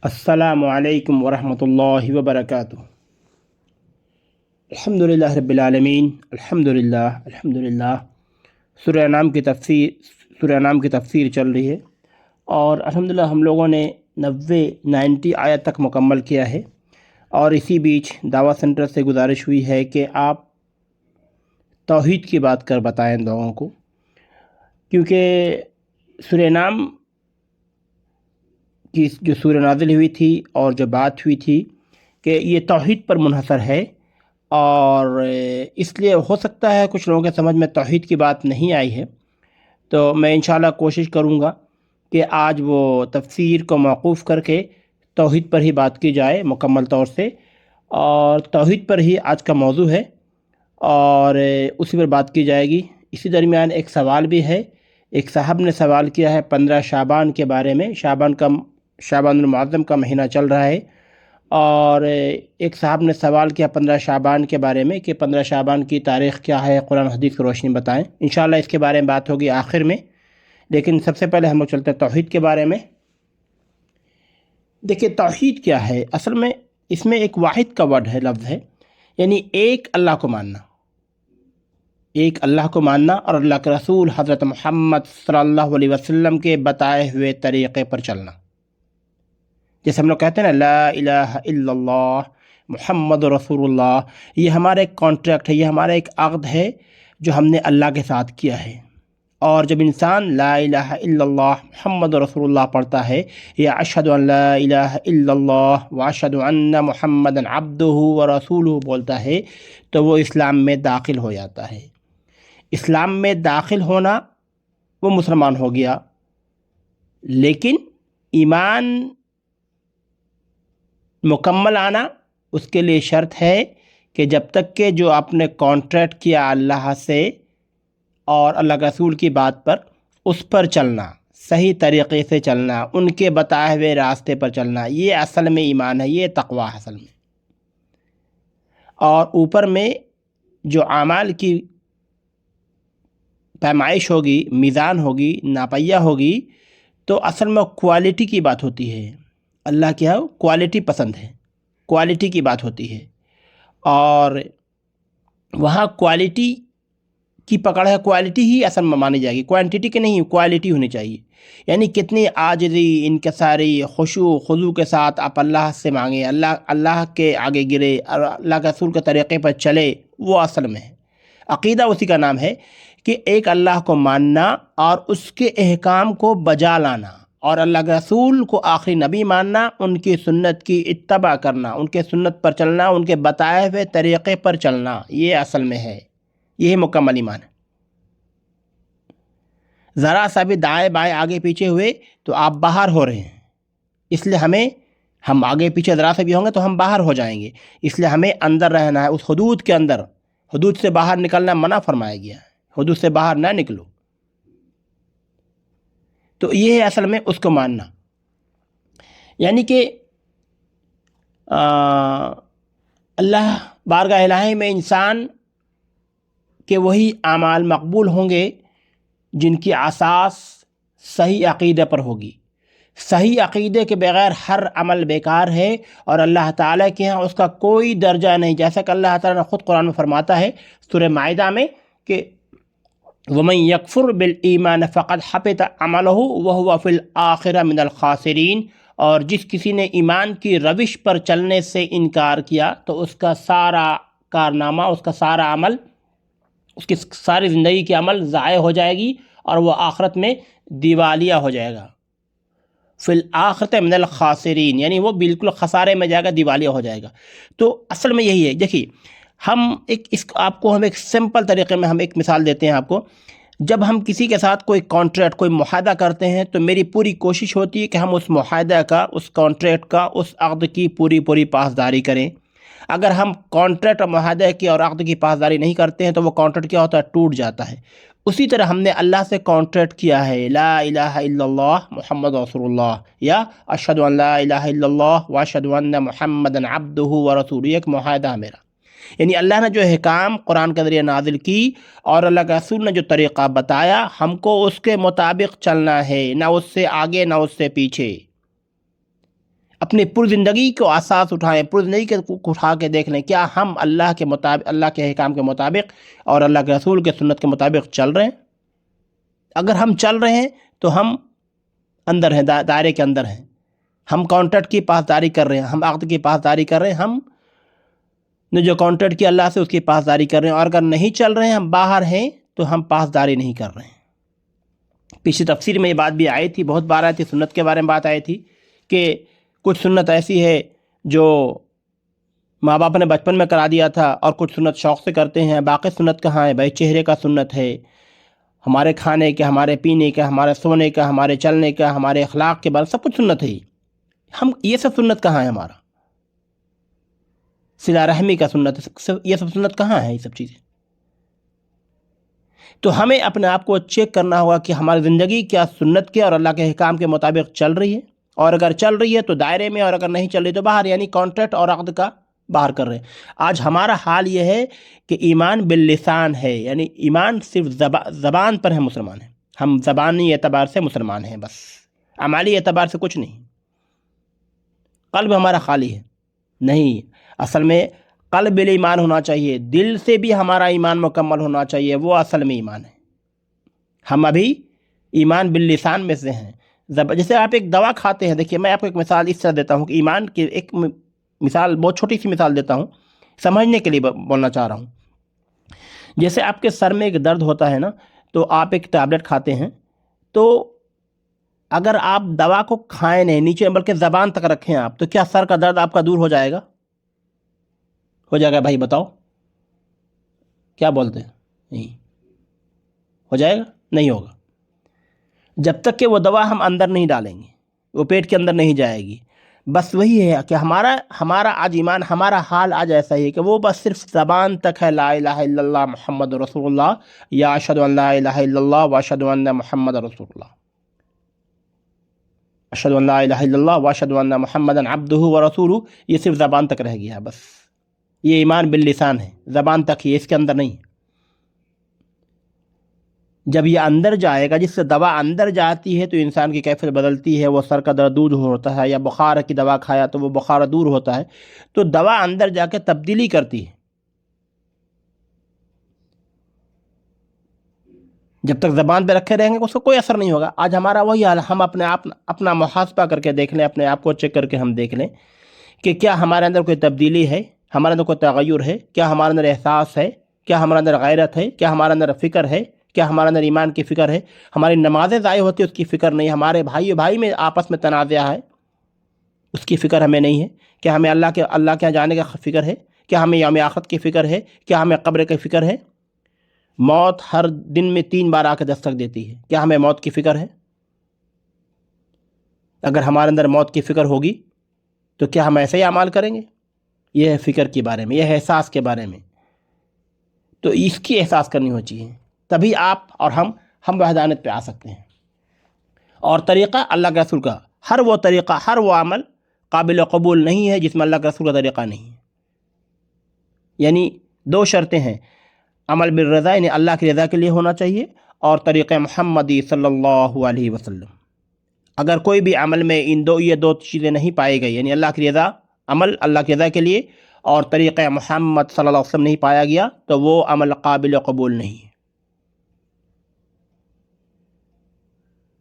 السلام علیکم ورحمۃ اللہ وبرکاتہ۔ الحمدللہ رب العالمین، الحمدللہ۔ سورہ انعام کی تفسیر چل رہی ہے اور الحمدللہ ہم لوگوں نے 90 آیت تک مکمل کیا ہے، اور اسی بیچ دعویٰ سینٹر سے گزارش ہوئی ہے کہ آپ توحید کی بات کر بتائیں لوگوں کو، کیونکہ سورہ انعام کی جو سورہ نازل ہوئی تھی اور جو بات ہوئی تھی کہ یہ توحید پر منحصر ہے، اور اس لیے ہو سکتا ہے کچھ لوگوں کے سمجھ میں توحید کی بات نہیں آئی ہے، تو میں انشاءاللہ کوشش کروں گا کہ آج وہ تفسیر کو موقوف کر کے توحید پر ہی بات کی جائے مکمل طور سے، اور توحید پر ہی آج کا موضوع ہے اور اسی پر بات کی جائے گی۔ اسی درمیان ایک سوال بھی ہے، ایک صاحب نے سوال کیا ہے 15 شعبان کے بارے میں۔ شعبان المعظم کا مہینہ چل رہا ہے، اور ایک صاحب نے سوال کیا 15 شعبان کے بارے میں کہ 15 شعبان کی تاریخ کیا ہے، قرآن حدیث کی روشنی بتائیں۔ انشاءاللہ اس کے بارے میں بات ہوگی آخر میں، لیکن سب سے پہلے ہم لوگ چلتے ہیں توحید کے بارے میں۔ دیکھیے توحید کیا ہے، اصل میں اس میں ایک واحد کا ورڈ ہے، لفظ ہے، یعنی ایک اللہ کو ماننا، ایک اللہ کو ماننا اور اللہ کے رسول حضرت محمد صلی اللہ علیہ وسلم کے بتائے ہوئے طریقے پر چلنا۔ جیسے ہم لوگ کہتے ہیں نا لا الہ الا اللہ محمد رسول اللہ، یہ ہمارا ایک کانٹریکٹ ہے، یہ ہمارا ایک عقد ہے جو ہم نے اللہ کے ساتھ کیا ہے۔ اور جب انسان لا الہ الا اللہ محمد رسول اللہ پڑھتا ہے، یا اشہد ان لا الہ الا اللہ واشہد ان محمدا عبدہ ورسولہ بولتا ہے، تو وہ اسلام میں داخل ہو جاتا ہے۔ اسلام میں داخل ہونا، وہ مسلمان ہو گیا، لیکن ایمان مکمل آنا اس کے لیے شرط ہے کہ جب تک کہ جو آپ نے کانٹریکٹ کیا اللہ سے اور اللہ کے رسول کی بات پر، اس پر چلنا، صحیح طریقے سے چلنا، ان کے بتائے ہوئے راستے پر چلنا، یہ اصل میں ایمان ہے، یہ تقویٰ ہے اصل میں۔ اور اوپر میں جو اعمال کی پیمائش ہوگی، میزان ہوگی، ناپیہ ہوگی، تو اصل میں کوالٹی کی بات ہوتی ہے۔ اللہ کیا ہے، کوالٹی پسند ہے، کوالٹی کی بات ہوتی ہے، اور وہاں کوالٹی کی پکڑ ہے، کوالٹی ہی اصل میں مانی جائے گی، کوانٹٹی کی نہیں، کوالٹی ہونی چاہیے۔ یعنی کتنی عاجزی، انکساری، خشوع خضوع کے ساتھ آپ اللہ سے مانگیں، اللہ کے آگے گرے اور اللہ کے رسول کے طریقے پر چلے، وہ اصل میں ہے۔ عقیدہ اسی کا نام ہے کہ ایک اللہ کو ماننا اور اس کے احکام کو بجا لانا، اور اللہ کے رسول کو آخری نبی ماننا، ان کی سنت کی اتباع کرنا، ان کے سنت پر چلنا، ان کے بتائے ہوئے طریقے پر چلنا، یہ اصل میں ہے، یہی مکمل ایمان ہے۔ ذرا سا بھی دائیں بائیں آگے پیچھے ہوئے تو آپ باہر ہو رہے ہیں، اس لیے ہم آگے پیچھے ذرا سے بھی ہوں گے تو ہم باہر ہو جائیں گے، اس لیے ہمیں اندر رہنا ہے، اس حدود کے اندر۔ حدود سے باہر نکلنا منع فرمایا گیا ہے، حدود سے باہر نہ نکلو۔ تو یہ ہے اصل میں اس کو ماننا، یعنی کہ اللہ بارگاہ الہی میں انسان کے وہی اعمال مقبول ہوں گے جن کی اساس صحیح عقیدے پر ہوگی۔ صحیح عقیدے کے بغیر ہر عمل بیکار ہے، اور اللہ تعالیٰ کے ہاں اس کا کوئی درجہ نہیں، جیسا کہ اللہ تعالیٰ نے خود قرآن میں فرماتا ہے سورہ مائدہ میں کہ وَمَن يَكْفُرْ بِالْإِيمَانِ فَقَدْ حَبِطَ عَمَلُهُ وَهُوَ فِي الْآخِرَةِ مِنَ الْخَاسِرِينَ۔ اور جس کسی نے ایمان کی روش پر چلنے سے انکار کیا تو اس کا سارا کارنامہ، اس کا سارا عمل، اس کی ساری زندگی کی عمل ضائع ہو جائے گی، اور وہ آخرت میں دیوالیہ ہو جائے گا۔ فی الآخرۃ من الخاسرین، یعنی وہ بالکل خسارے میں جائے گا، دیوالیہ ہو جائے گا۔ تو اصل میں یہی ہے۔ دیکھیے آپ کو ہم ایک سمپل طریقے میں ہم ایک مثال دیتے ہیں آپ کو۔ جب ہم کسی کے ساتھ کوئی کانٹریکٹ، کوئی معاہدہ کرتے ہیں، تو میری پوری کوشش ہوتی ہے کہ ہم اس معاہدہ کا، اس کانٹریکٹ کا، اس عقد کی پوری پاسداری کریں۔ اگر ہم کانٹریکٹ اور معاہدے کی اور عقد کی پاسداری نہیں کرتے ہیں تو وہ کانٹریکٹ کیا ہوتا ہے، ٹوٹ جاتا ہے۔ اسی طرح ہم نے اللہ سے کانٹریکٹ کیا ہے لا الہ الا اللہ محمد رسول اللہ، یا اشہد ان لا الہ الا اللہ واشہد ان محمدا عبدہ ورسولہ، ایک معاہدہ ہے میرا۔ یعنی اللہ نے جو احکام قرآن کے ذریعے نازل کی اور اللہ کے رسول نے جو طریقہ بتایا، ہم کو اس کے مطابق چلنا ہے، نہ اس سے آگے نہ اس سے پیچھے۔ اپنی پوری زندگی کو اساس اٹھائیں، پوری زندگی کو اٹھا کے دیکھ لیں کیا ہم اللہ کے مطابق، اللہ کے احکام کے مطابق اور اللہ کے رسول کے سنت کے مطابق چل رہے ہیں۔ اگر ہم چل رہے ہیں تو ہم اندر ہیں، دائرے کے اندر ہیں، ہم کانٹریکٹ کی پاسداری کر رہے ہیں، ہم عقد کی پاسداری کر رہے ہیں، ہم نے جو کانٹریکٹ کیا اللہ سے اس کی پاسداری کر رہے ہیں۔ اور اگر نہیں چل رہے ہیں، ہم باہر ہیں، تو ہم پاسداری نہیں کر رہے ہیں۔ پچھلی تفسیر میں یہ بات بھی آئی تھی، بہت بار آئی تھی، سنت کے بارے میں بات آئی تھی کہ کچھ سنت ایسی ہے جو ماں باپ نے بچپن میں کرا دیا تھا اور کچھ سنت شوق سے کرتے ہیں۔ باقی سنت کہاں ہے بھائی؟ چہرے کا سنت ہے، ہمارے کھانے کا، ہمارے پینے کا، ہمارے سونے کا، ہمارے چلنے کا، ہمارے اخلاق کے بارے سب کچھ سنت ہے۔ ہم یہ سب سنت کہاں ہے؟ ہمارا صلہ رحمی کا سنت ہے، یہ سب سنت کہاں ہے؟ یہ سب چیزیں تو ہمیں اپنے آپ کو چیک کرنا ہوگا کہ ہماری زندگی کیا سنت کے اور اللہ کے احکام کے مطابق چل رہی ہے، اور اگر چل رہی ہے تو دائرے میں، اور اگر نہیں چل رہی تو باہر، یعنی کانٹریکٹ اور عقد کا باہر کر رہے ہیں۔ آج ہمارا حال یہ ہے کہ ایمان باللسان ہے، یعنی ایمان صرف زبان پر ہے، مسلمان ہیں ہم، زبانی اعتبار سے مسلمان ہیں بس، عملی اعتبار سے کچھ نہیں۔ قلب ہمارا خالی ہے نہیں، اصل میں قلب ایمان ہونا چاہیے، دل سے بھی ہمارا ایمان مکمل ہونا چاہیے، وہ اصل میں ایمان ہے۔ ہم ابھی ایمان باللسان میں سے ہیں۔ جیسے آپ ایک دوا کھاتے ہیں، دیکھیے میں آپ کو ایک مثال اس طرح دیتا ہوں کہ ایمان کی ایک مثال، بہت چھوٹی سی مثال دیتا ہوں، سمجھنے کے لیے بولنا چاہ رہا ہوں۔ جیسے آپ کے سر میں ایک درد ہوتا ہے نا، تو آپ ایک ٹیبلٹ کھاتے ہیں، تو اگر آپ دوا کو کھائیں نہیں نیچے بلکہ زبان تک رکھیں آپ، تو کیا سر کا درد آپ کا دور ہو جائے گا؟ ہو جائے گا بھائی؟ بتاؤ، کیا بولتے ہیں؟ نہیں ہو جائے گا؟ نہیں ہوگا، جب تک کہ وہ دوا ہم اندر نہیں ڈالیں گے، وہ پیٹ کے اندر نہیں جائے گی۔ بس وہی ہے کہ ہمارا آج ایمان، ہمارا حال آج ایسا ہی ہے کہ وہ بس صرف زبان تک ہے، لا الہ الا اللہ محمد رسول اللہ، یا اشہد ان لا الہ الا اللہ واشہد ان محمد رسول اللہ، اشہد ان لا الہ الا اللہ واشہد ان محمد عبدہ ورسولہ، یہ صرف زبان تک رہ گیا بس۔ یہ ایمان باللسان ہے، زبان تک ہی، اس کے اندر نہیں۔ جب یہ اندر جائے گا، جس سے دوا اندر جاتی ہے تو انسان کی کیفیت بدلتی ہے، وہ سر کا درد دور ہوتا ہے، یا بخار کی دوا کھایا تو وہ بخار دور ہوتا ہے، تو دوا اندر جا کے تبدیلی کرتی ہے۔ جب تک زبان پہ رکھے رہیں گے اس کو کوئی اثر نہیں ہوگا۔ آج ہمارا وہی حال، ہم اپنا محاسبہ کر کے دیکھ لیں، اپنے آپ کو چیک کر کے ہم دیکھ لیں کہ کیا ہمارے اندر کوئی تبدیلی ہے، ہمارے اندر کوئی تغیر ہے، کیا ہمارے اندر احساس ہے، کیا ہمارے اندر غیرت ہے، کیا ہمارے اندر فکر ہے، کیا ہمارے اندر ایمان کی فکر ہے۔ ہماری نمازیں ضائع ہوتی ہیں اس کی فکر نہیں، ہمارے بھائی میں آپس میں تنازع ہے اس کی فکر ہمیں نہیں ہے۔ کیا ہمیں اللہ کے یہاں جانے کا فکر ہے؟ کیا ہمیں یوم آخرت کی فکر ہے؟ کیا ہمیں قبر کی فکر ہے؟ موت ہر دن میں 3 بار آ کے دستک دیتی ہے، کیا ہمیں موت کی فکر ہے؟ اگر ہمارے اندر موت کی فکر ہوگی تو کیا ہم ایسے ہی اعمال کریں گے؟ یہ ہے فکر کے بارے میں، یہ ہے احساس کے بارے میں، تو اس کی احساس کرنی ہو چاہیے، تبھی آپ اور ہم وحدانیت پہ آ سکتے ہیں۔ اور طریقہ اللہ کے رسول کا، ہر وہ طریقہ، ہر وہ عمل قابل قبول نہیں ہے جس میں اللہ کے رسول کا طریقہ نہیں ہے۔ یعنی 2 شرطیں ہیں، عمل بالرضا، یعنی اللہ کی رضا کے لیے ہونا چاہیے، اور طریقہ محمدی صلی اللہ علیہ وسلم۔ اگر کوئی بھی عمل میں یہ دو چیزیں نہیں پائی گئی، یعنی اللہ کی رضا، عمل اللہ کی رضا کے لیے، اور طریقہ محمد صلی اللہ علیہ وسلم نہیں پایا گیا، تو وہ عمل قابل قبول نہیں ہے۔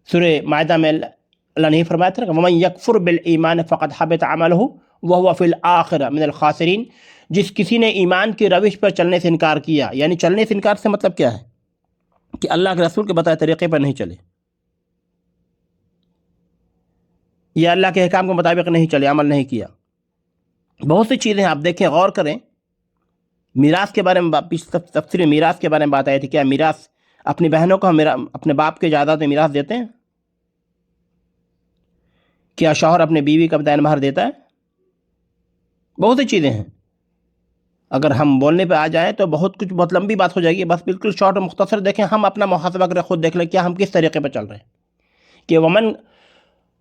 سورہ مائدہ میں اللہ نے فرمایا تھا کہ وَمَن يَكْفُرْ بِالْإِيمَانِ فَقَدْ حَبِطَ عَمَلُهُ وَهُوَ فِي الْآخِرَةِ مِنَ الْخَاسِرِينَ۔ جس کسی نے ایمان کی روش پر چلنے سے انکار کیا، یعنی چلنے سے انکار سے مطلب کیا ہے کہ اللہ کے رسول کے بتائے طریقے پر نہیں چلے، یا اللہ کے احکام کے مطابق نہیں چلے، عمل نہیں کیا۔ بہت سی چیزیں آپ دیکھیں، غور کریں۔ میراث کے بارے میں تفسیر میراث کے بارے میں بات آئی تھی، کیا میراث اپنی بہنوں کو اپنے باپ کے جائیداد میں میراث دیتے ہیں؟ کیا شوہر اپنے بیوی کا دائن مہر دیتا ہے؟ بہت سی چیزیں ہیں، اگر ہم بولنے پہ آ جائیں تو بہت لمبی بات ہو جائے گی، بس بالکل شارٹ اور مختصر دیکھیں، ہم اپنا محاسبہ کریں، خود دیکھ لیں کیا ہم کس طریقے پہ چل رہے ہیں کہ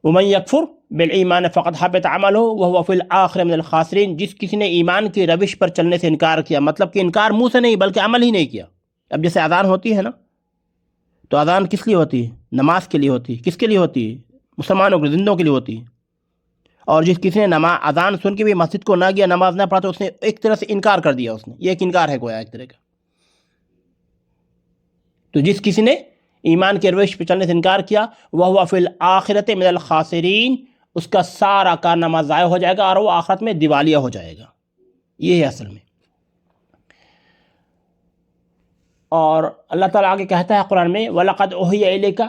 ومن یکفر بالایمان فقد حبط عملہ وهو فی الآخرۃ من الخاسرین۔ جس کسی نے ایمان کی روش پر چلنے سے انکار کیا، مطلب کہ انکار منہ سے نہیں بلکہ عمل ہی نہیں کیا۔ اب جیسے اذان ہوتی ہے نا، تو اذان کس لیے ہوتی ہے؟ نماز کے لیے ہوتی ہے۔ کس کے لیے ہوتی ہے؟ مسلمانوں کے، زندوں کے لیے ہوتی ہے۔ اور جس کسی نے نماز اذان سن کے بھی مسجد کو نہ گیا، نماز نہ پڑھا، تو اس نے ایک طرح سے انکار کر دیا، اس نے یہ ایک انکار ہے گویا ایک طرح کا۔ تو جس کسی نے ایمان کے روش پہ چلنے سے انکار کیا، وَهُوَ فِي الْآخِرَةِ مِنَ الْخَاسِرِينَ، اس کا سارا کارنامہ ضائع ہو جائے گا اور وہ آخرت میں دیوالیہ ہو جائے گا۔ یہ ہے اصل میں۔ اور اللہ تعالیٰ آگے کہتا ہے قرآن میں وَلَقَدْ أُوحِيَ إِلَيْكَ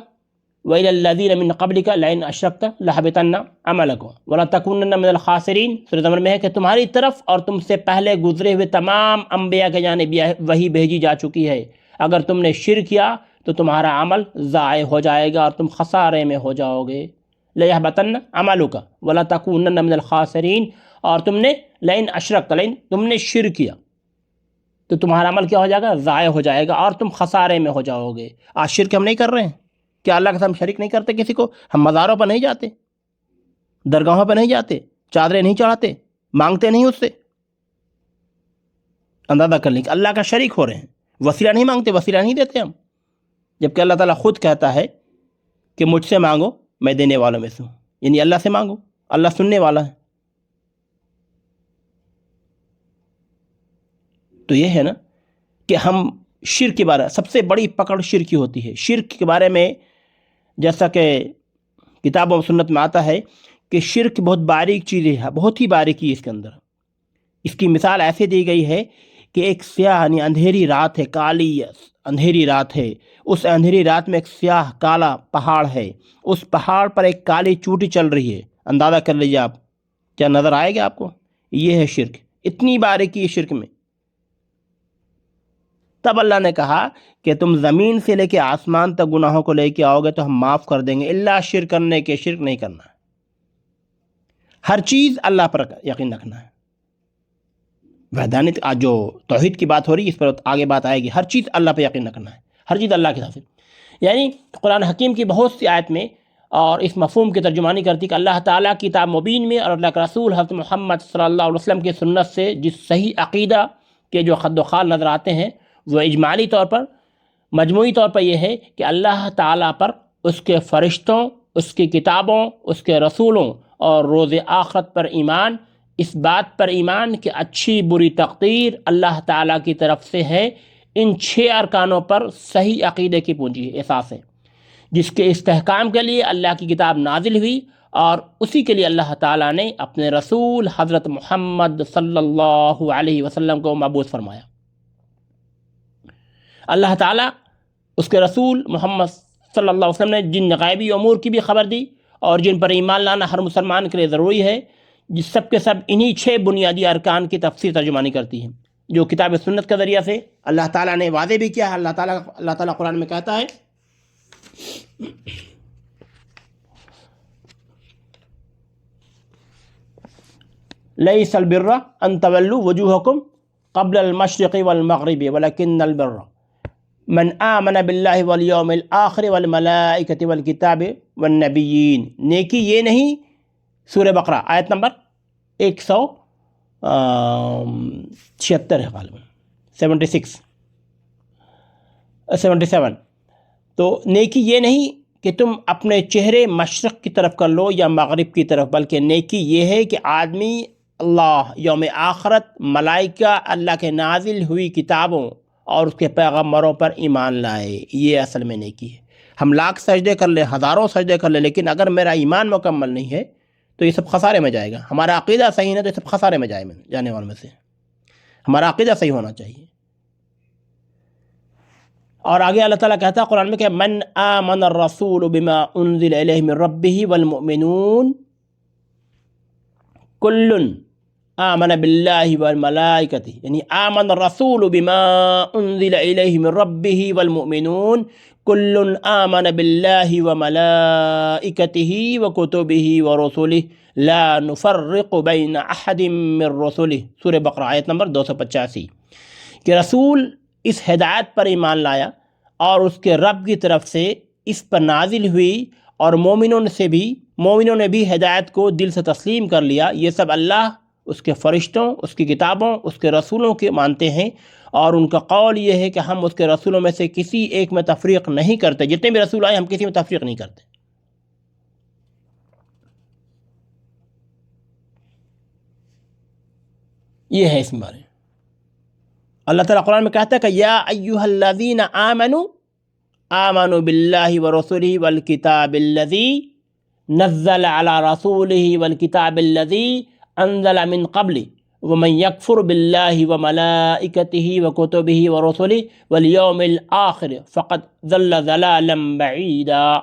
وَإِلَى الَّذِينَ مِن قَبْلِكَ لَئِنْ أَشْرَكْتَ لَيَحْبَطَنَّ عَمَلُكَ وَلَتَكُونَنَّ مِنَ الْخَاسِرِينَ۔ سورۃ زمر میں ہے کہ تمہاری طرف اور تم سے پہلے گزرے ہوئے تمام انبیاء کے جانب وحی بھیجی جا چکی ہے، اگر تم نے شرک کیا تو تمہارا عمل ضائع ہو جائے گا اور تم خسارے میں ہو جاؤ گے۔ لَيَحْبَطَنَّ عَمَلُكَ وَلَتَكُونَنَّ مِنَ الْخَاسِرِينَ، اور تم نے لَئِنْ أَشْرَكْتَ، لَئِن تم نے شرک کیا تو تمہارا عمل کیا ہو جائے گا؟ ضائع ہو جائے گا اور تم خسارے میں ہو جاؤ گے۔ آج شرک ہم نہیں کر رہے ہیں کیا؟ اللہ کے ساتھ ہم شریک نہیں کرتے کسی کو، ہم مزاروں پر نہیں جاتے، درگاہوں پر نہیں جاتے، چادریں نہیں چڑھاتے، مانگتے نہیں اس سے۔ اندازہ کر لیں کہ اللہ کا شریک ہو رہے ہیں، وسیلہ نہیں مانگتے، وسیلہ نہیں دیتے ہم، جبکہ اللہ تعالیٰ خود کہتا ہے کہ مجھ سے مانگو میں دینے والوں میں سے ہوں، یعنی اللہ سے مانگو، اللہ سننے والا ہے۔ تو یہ ہے نا کہ ہم شرک کے بارے، سب سے بڑی پکڑ شرک کی ہوتی ہے۔ شرک کے بارے میں جیسا کہ کتاب و سنت میں آتا ہے کہ شرک بہت باریک چیز ہے، بہت ہی باریکی ہے اس کے اندر۔ اس کی مثال ایسے دی گئی ہے کہ ایک سیاہ یعنی اندھیری رات ہے، کالی اندھیری رات ہے، اس اندھیری رات میں ایک سیاہ کالا پہاڑ ہے، اس پہاڑ پر ایک کالی چوٹی چل رہی ہے، اندازہ کر لیجیے آپ، کیا نظر آئے گا آپ کو؟ یہ ہے شرک، اتنی باریکی ہے شرک میں۔ تب اللہ نے کہا کہ تم زمین سے لے کے آسمان تک گناہوں کو لے کے آؤ گے تو ہم معاف کر دیں گے، الا شرک کرنے کے، شرک نہیں کرنا ہے۔ ہر چیز اللہ پر یقین رکھنا ہے۔ وحدانیت، آج جو توحید کی بات ہو رہی ہے اس پر آگے بات آئے گی، ہر چیز اللہ پہ یقین رکھنا ہے، ہر چیز اللہ کے ساتھ۔ یعنی قرآن حکیم کی بہت سی آیت میں اور اس مفہوم کی ترجمانی کرتی کہ اللہ تعالیٰ کی کتاب مبین میں اور اللہ کے رسول حضرت محمد صلی اللہ علیہ وسلم کی سنت سے جس صحیح عقیدہ کے جو خد و خال نظر آتے ہیں، وہ اجمالی طور پر، مجموعی طور پر یہ ہے کہ اللہ تعالیٰ پر، اس کے فرشتوں، اس کی کتابوں، اس کے رسولوں اور روز آخرت پر ایمان، اس بات پر ایمان کہ اچھی بری تقدیر اللہ تعالیٰ کی طرف سے ہے۔ ان 6 ارکانوں پر صحیح عقیدے کی پونجی ہے، احساس ہے، جس کے استحکام کے لیے اللہ کی کتاب نازل ہوئی اور اسی کے لیے اللہ تعالیٰ نے اپنے رسول حضرت محمد صلی اللہ علیہ وسلم کو مبعوث فرمایا۔ اللہ تعالیٰ، اس کے رسول محمد صلی اللہ علیہ وسلم نے جن غیبی امور کی بھی خبر دی اور جن پر ایمان لانا ہر مسلمان کے لیے ضروری ہے، جس سب کے سب انہی 6 بنیادی ارکان کی تفسیر ترجمانی کرتی ہے، جو کتاب سنت کے ذریعہ سے اللہ تعالیٰ نے واضح بھی کیا ہے۔ اللہ تعالیٰ قرآن میں کہتا ہے لَيْسَ الْبِرَّ أَن تَوَلُّوا وُجُوهَكُمْ قَبْلَ الْمَشْرِقِ وَالْمَغْرِبِ وَلَكِنَّ الْبِرَّ من آمن باللہ والیوم الآخر والملائکۃ والکتاب والنبیین۔ نیکی یہ نہیں، سورہ بقرہ آیت نمبر 176 ہے غالباً، 77۔ تو نیکی یہ نہیں کہ تم اپنے چہرے مشرق کی طرف کر لو یا مغرب کی طرف، بلکہ نیکی یہ ہے کہ آدمی اللہ، یوم آخرت، ملائکہ، اللہ کے نازل ہوئی کتابوں اور اس کے پیغمبروں پر ایمان لائے۔ یہ اصل میں نیکی ہے۔ ہم لاکھ سجدے کر لیں، ہزاروں سجدے کر لیں، لیکن اگر میرا ایمان مکمل نہیں ہے تو یہ سب خسارے میں جائے گا۔ ہمارا عقیدہ صحیح نہیں تو یہ سب خسارے میں جانے والوں میں سے۔ ہمارا عقیدہ صحیح ہونا چاہیے۔ اور آگے اللہ تعالیٰ کہتا ہے قرآن میں کہ من آمن الرسول بما انزل الیہ من ربہ والمؤمنون کل آمن باللہ والملائکۃ، یعنی آمن الرسول بما انزل الیہ من ربہ والمؤمنون کل آمن باللہ وملائکتہ وکتبہ ورسلہ لا نفرق بین احد من رسلہ، سورہ بقرہ آیت نمبر 285، کہ رسول اس ہدایت پر ایمان لایا اور اس کے رب کی طرف سے اس پر نازل ہوئی، اور مومنوں نے بھی ہدایت کو دل سے تسلیم کر لیا۔ یہ سب اللہ، اس کے فرشتوں، اس کی کتابوں، اس کے رسولوں کے مانتے ہیں، اور ان کا قول یہ ہے کہ ہم اس کے رسولوں میں سے کسی ایک میں تفریق نہیں کرتے، جتنے بھی رسول آئے ہم کسی میں تفریق نہیں کرتے۔ یہ ہے اس بارے. اللہ تعالیٰ قرآن میں کہتا ہے کہ یا ایھا الذین آمنوا آمنوا باللہ ورسولہ والکتاب الذی نزل علی رسولہ والکتاب الذی انزل من قبل ومن یکفر باللہ وملائکتہ وکتبہ ورسلہ والیوم الآخر فقد ضل ضلالا بعیدا.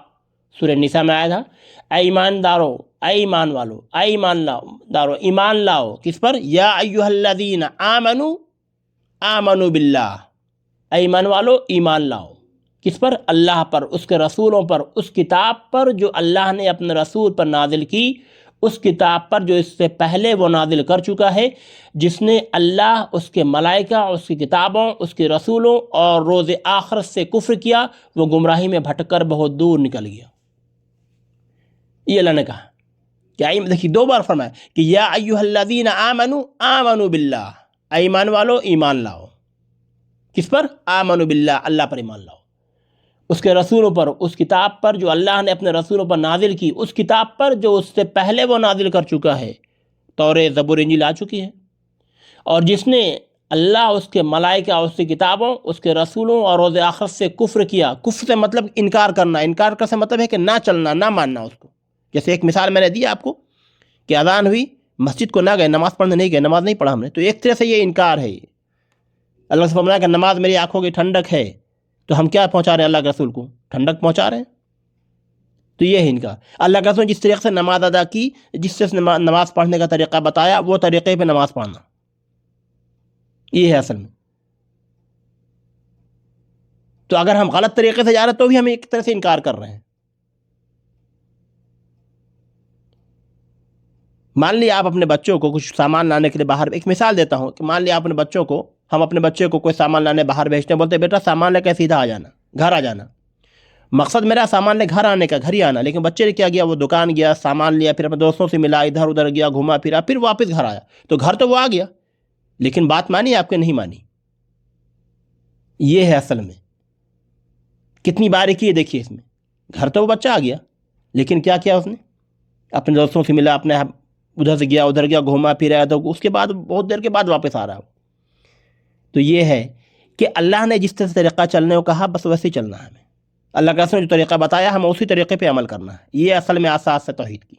سورہ نساء میں آیا تھا اے ایماندارو، اے ایمان والو، اے ایماندارو ایمان لاؤ کس پر؟ یا ایھا الذین آمنوا آمنوا باللہ، اے ایمان والو ایمان لاؤ کس پر؟ اللہ پر، اس کے رسولوں پر، اس کتاب پر جو اللہ نے اپنے رسول پر نازل کی، اس کتاب پر جو اس سے پہلے وہ نازل کر چکا ہے. جس نے اللہ، اس کے ملائکہ، اس کی کتابوں، اس کے رسولوں اور روز آخرت سے کفر کیا، وہ گمراہی میں بھٹک کر بہت دور نکل گیا. یہ اللہ نے کہا کہ دیکھیے 2 بار فرمایا کہ یا ایھا الذین آمنوا آمنوا باللہ، اے ایمان والو ایمان لاؤ کس پر؟ آمنوا باللہ، اللہ پر ایمان لاؤ، اس کے رسولوں پر، اس کتاب پر جو اللہ نے اپنے رسولوں پر نازل کی، اس کتاب پر جو اس سے پہلے وہ نازل کر چکا ہے، تورات، زبور، انجیل آ چکی ہے. اور جس نے اللہ، اس کے ملائکہ، اس کی کتابوں، اس کے رسولوں اور روز آخرت سے کفر کیا. کفر سے مطلب انکار کرنا، انکار کا سے مطلب ہے کہ نہ چلنا، نہ ماننا اس کو. جیسے ایک مثال میں نے دی آپ کو کہ اذان ہوئی، مسجد کو نہ گئے، نماز پڑھنے نہیں گئے، نماز نہیں پڑھا ہم نے، تو ایک طرح سے یہ انکار ہے. اللہ سے فرمایا کہ نماز میری آنکھوں کی ٹھنڈک ہے، تو ہم کیا پہنچا رہے ہیں؟ اللہ کے رسول کو ٹھنڈک پہنچا رہے ہیں. تو یہ ہے انکار. اللہ کے رسول نے جس طریقے سے نماز ادا کی، جس سے نماز پڑھنے کا طریقہ بتایا، وہ طریقے پہ نماز پڑھنا، یہ ہے اصل میں. تو اگر ہم غلط طریقے سے جا رہے ہیں تو بھی ہم ایک طرح سے انکار کر رہے ہیں. مان لیا آپ اپنے بچوں کو کچھ سامان لانے کے لیے باہر، ایک مثال دیتا ہوں کہ مان لیا اپنے بچوں کو، ہم اپنے بچے کو کوئی سامان لانے باہر بھیجتے ہیں، بولتے بیٹا سامان لے کے سیدھا آ جانا، گھر آ جانا. مقصد میرا سامان لے گھر آنے کا، گھر ہی آنا، لیکن بچے نے کیا کیا؟ وہ دکان گیا، سامان لیا، پھر اپنے دوستوں سے ملا، ادھر ادھر گیا، گھوما پھرا، پھر واپس گھر آیا. تو گھر تو وہ آ گیا، لیکن بات مانی آپ کے؟ نہیں مانی. یہ ہے اصل میں کتنی باریکی ہے، دیکھیے اس میں. گھر تو وہ بچہ آ گیا، لیکن کیا کیا اس نے؟ اپنے دوستوں سے ملا، اپنے ادھر سے گیا، ادھر گیا، گھوما پھرا، تو اس کے بعد بہت دیر کے بعد واپس آ رہا ہے. تو یہ ہے کہ اللہ نے جس طرح سے طریقہ چلنے کو کہا، بس ویسے ہی چلنا ہے ہمیں. اللہ کا رسول نے جو طریقہ بتایا، ہمیں اسی طریقے پہ عمل کرنا ہے. یہ اصل میں اساس ہے توحید کی،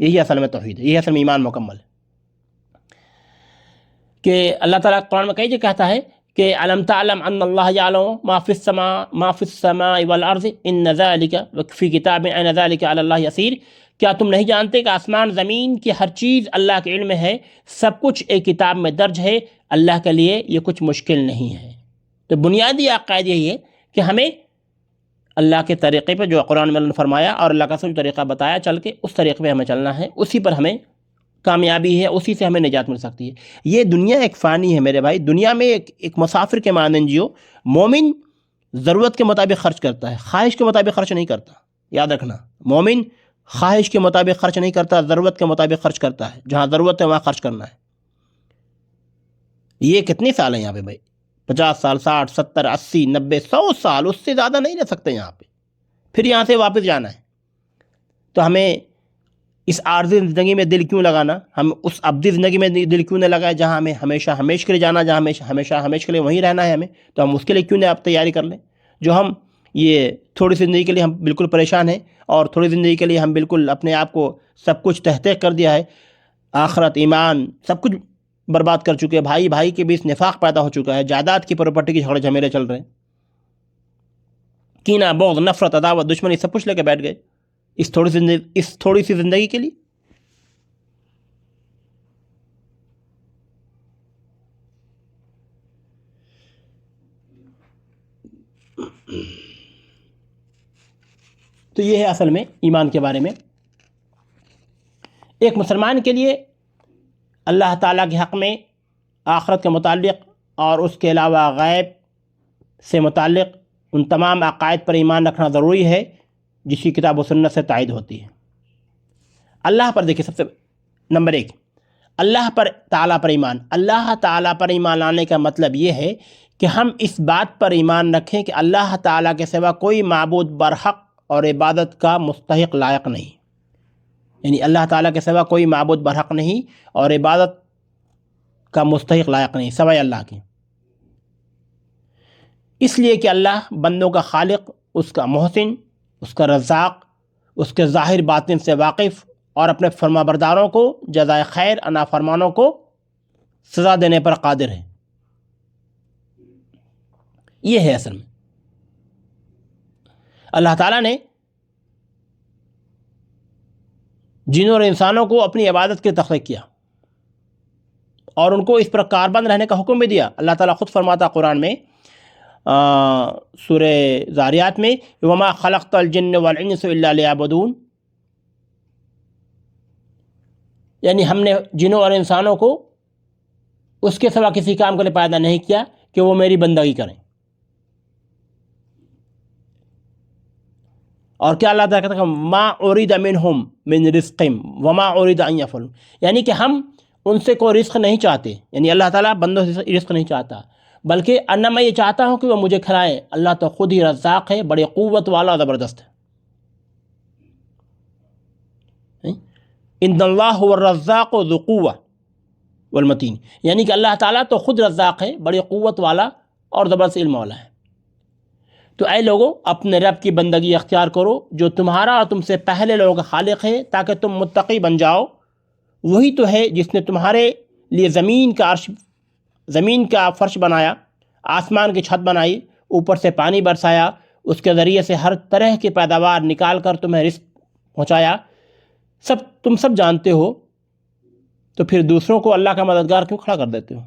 یہی اصل میں توحید ہے، یہی اصل میں ایمان مکمل ہے. کہ اللہ تعالیٰ قرآن میں کئی جگہ کہتا ہے کہ الم تعلم ان اللہ یعلم ما فی السماء والارض ان ذلک فی کتاب ان ذلک علی اللہ یسیر. کیا تم نہیں جانتے کہ آسمان زمین کی ہر چیز اللہ کے علم میں ہے، سب کچھ ایک کتاب میں درج ہے، اللہ کے لیے یہ کچھ مشکل نہیں ہے. تو بنیادی عقائد یہی ہے کہ ہمیں اللہ کے طریقے پہ جو قرآن میں اللہ نے فرمایا اور اللہ کا جو طریقہ بتایا، چل کے اس طریقے پہ ہمیں چلنا ہے، اسی پر ہمیں کامیابی ہے، اسی سے ہمیں نجات مل سکتی ہے. یہ دنیا ایک فانی ہے میرے بھائی. دنیا میں ایک مسافر کے مانند جیو. مومن ضرورت کے مطابق خرچ کرتا ہے، خواہش کے مطابق خرچ نہیں کرتا. یاد رکھنا، مومن خواہش کے مطابق خرچ نہیں کرتا، ضرورت کے مطابق خرچ کرتا ہے. جہاں ضرورت ہے وہاں خرچ کرنا ہے. یہ کتنے سال ہیں یہاں پہ بھائی؟ 50 سال، 60، 70، 80، 90، 100 سال، اس سے زیادہ نہیں رہ سکتے یہاں پہ. پھر یہاں سے واپس جانا ہے. تو ہمیں اس عارضی زندگی میں دل کیوں لگانا؟ ہم اس ابدی زندگی میں دل کیوں نہ لگائے جہاں ہمیں ہمیشہ کے لیے جانا، جہاں ہمیشہ کے لیے وہیں رہنا ہے ہمیں. تو ہم اس کے لیے کیوں نہ آپ تیاری کر لیں؟ جو ہم یہ تھوڑی سی زندگی کے لیے ہم بالکل پریشان ہیں، اور تھوڑی زندگی کے لیے ہم بالکل اپنے آپ کو سب کچھ تحقیق کر دیا ہے، آخرت، ایمان، سب کچھ برباد کر چکے ہیں. بھائی کے بیچ نفاق پیدا ہو چکا ہے، جائیداد کی پراپرٹی کی جھگڑے جھمیلے چل رہے ہیں، کینہ، بغض، نفرت، عداوت، دشمنی، سب کچھ لے کے بیٹھ گئے اس تھوڑی سی زندگی کے لیے. تو یہ ہے اصل میں ایمان کے بارے میں. ایک مسلمان کے لیے اللہ تعالیٰ کے حق میں آخرت کے متعلق اور اس کے علاوہ غیب سے متعلق ان تمام عقائد پر ایمان رکھنا ضروری ہے جس کی کتاب و سنت سے تائید ہوتی ہے. اللہ پر دیکھیں، سب سے نمبر 1 اللہ تعالیٰ پر ایمان. اللہ تعالیٰ پر ایمان لانے کا مطلب یہ ہے کہ ہم اس بات پر ایمان رکھیں کہ اللہ تعالیٰ کے سوا کوئی معبود برحق اور عبادت کا مستحق لائق نہیں. یعنی اللہ تعالیٰ کے سوا کوئی معبود برحق نہیں اور عبادت کا مستحق لائق نہیں سوائے اللہ کی، اس لیے کہ اللہ بندوں کا خالق، اس کا محسن، اس کا رزاق، اس کے ظاہر باطن سے واقف، اور اپنے فرما برداروں کو جزائے خیر، نافرمانوں کو سزا دینے پر قادر ہے۔ یہ ہے اصل میں اللہ تعالیٰ نے جنوں اور انسانوں کو اپنی عبادت کے تخلیق کیا اور ان کو اس پر کاربند رہنے کا حکم بھی دیا۔ اللہ تعالیٰ خود فرماتا قرآن میں سورہ ذاریات میں وَمَا خَلَقْتَ الْجِنَّ وَالْإِنسَ إِلَّا لِيَعْبُدُونَ، یعنی ہم نے جنوں اور انسانوں کو اس کے سوا کسی کام کے لیے پیدا نہیں کیا کہ وہ میری بندگی کریں۔ اور کیا اللہ تعالیٰ کہتا ہے مَا أُرِيدَ مِنْهُمْ مِنْ رِزْقٍ وَمَا أُرِيدَ أَنْ يَفْعَلُوا، یعنی کہ ہم ان سے کوئی رزق نہیں چاہتے، یعنی اللہ تعالیٰ بندوں سے رزق نہیں چاہتا، بلکہ انما میں یہ چاہتا ہوں کہ وہ مجھے کھلائیں۔ اللہ تو خود ہی رزاق ہے، بڑی قوت والا، زبردست ہے۔ ان اللہ هو الرزاق ذو القوة والمتین، یعنی کہ اللہ تعالیٰ تو خود رزاق ہے، بڑی قوت والا اور زبردست علم والا ہے۔ تو اے لوگوں اپنے رب کی بندگی اختیار کرو جو تمہارا اور تم سے پہلے لوگوں کا خالق ہے، تاکہ تم متقی بن جاؤ۔ وہی تو ہے جس نے تمہارے لیے زمین کا فرش بنایا، آسمان کی چھت بنائی، اوپر سے پانی برسایا، اس کے ذریعے سے ہر طرح کی پیداوار نکال کر تمہیں رزق پہنچایا۔ تم سب جانتے ہو، تو پھر دوسروں کو اللہ کا مددگار کیوں کھڑا کر دیتے ہو؟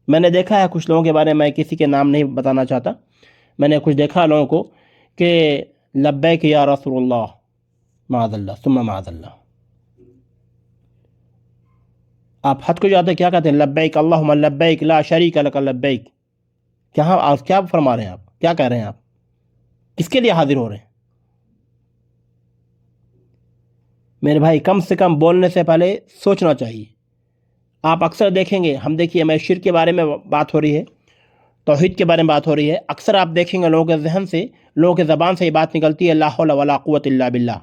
میں نے دیکھا ہے کچھ لوگوں کے بارے میں کسی کے نام نہیں بتانا چاہتا، میں نے کچھ دیکھا لوگوں کو کہ لبیک یا رسول اللہ، معاذ اللہ ثم معاذ اللہ۔ آپ حد کو جاتے کیا کہتے ہیں؟ لبیک اللہم لبیک لا شریک لک لبیک۔ کیا فرما رہے ہیں آپ؟ کیا کہہ رہے ہیں آپ؟ کس کے لیے حاضر ہو رہے ہیں؟ میرے بھائی کم سے کم بولنے سے پہلے سوچنا چاہیے۔ آپ اکثر دیکھیں گے، ہم دیکھیے میں شرک کے بارے میں بات ہو رہی ہے، توحید کے بارے میں بات ہو رہی ہے، اکثر آپ دیکھیں گے لوگوں کے ذہن سے، لوگوں کے زبان سے یہ بات نکلتی ہے لا حول ولا قوت الا باللہ۔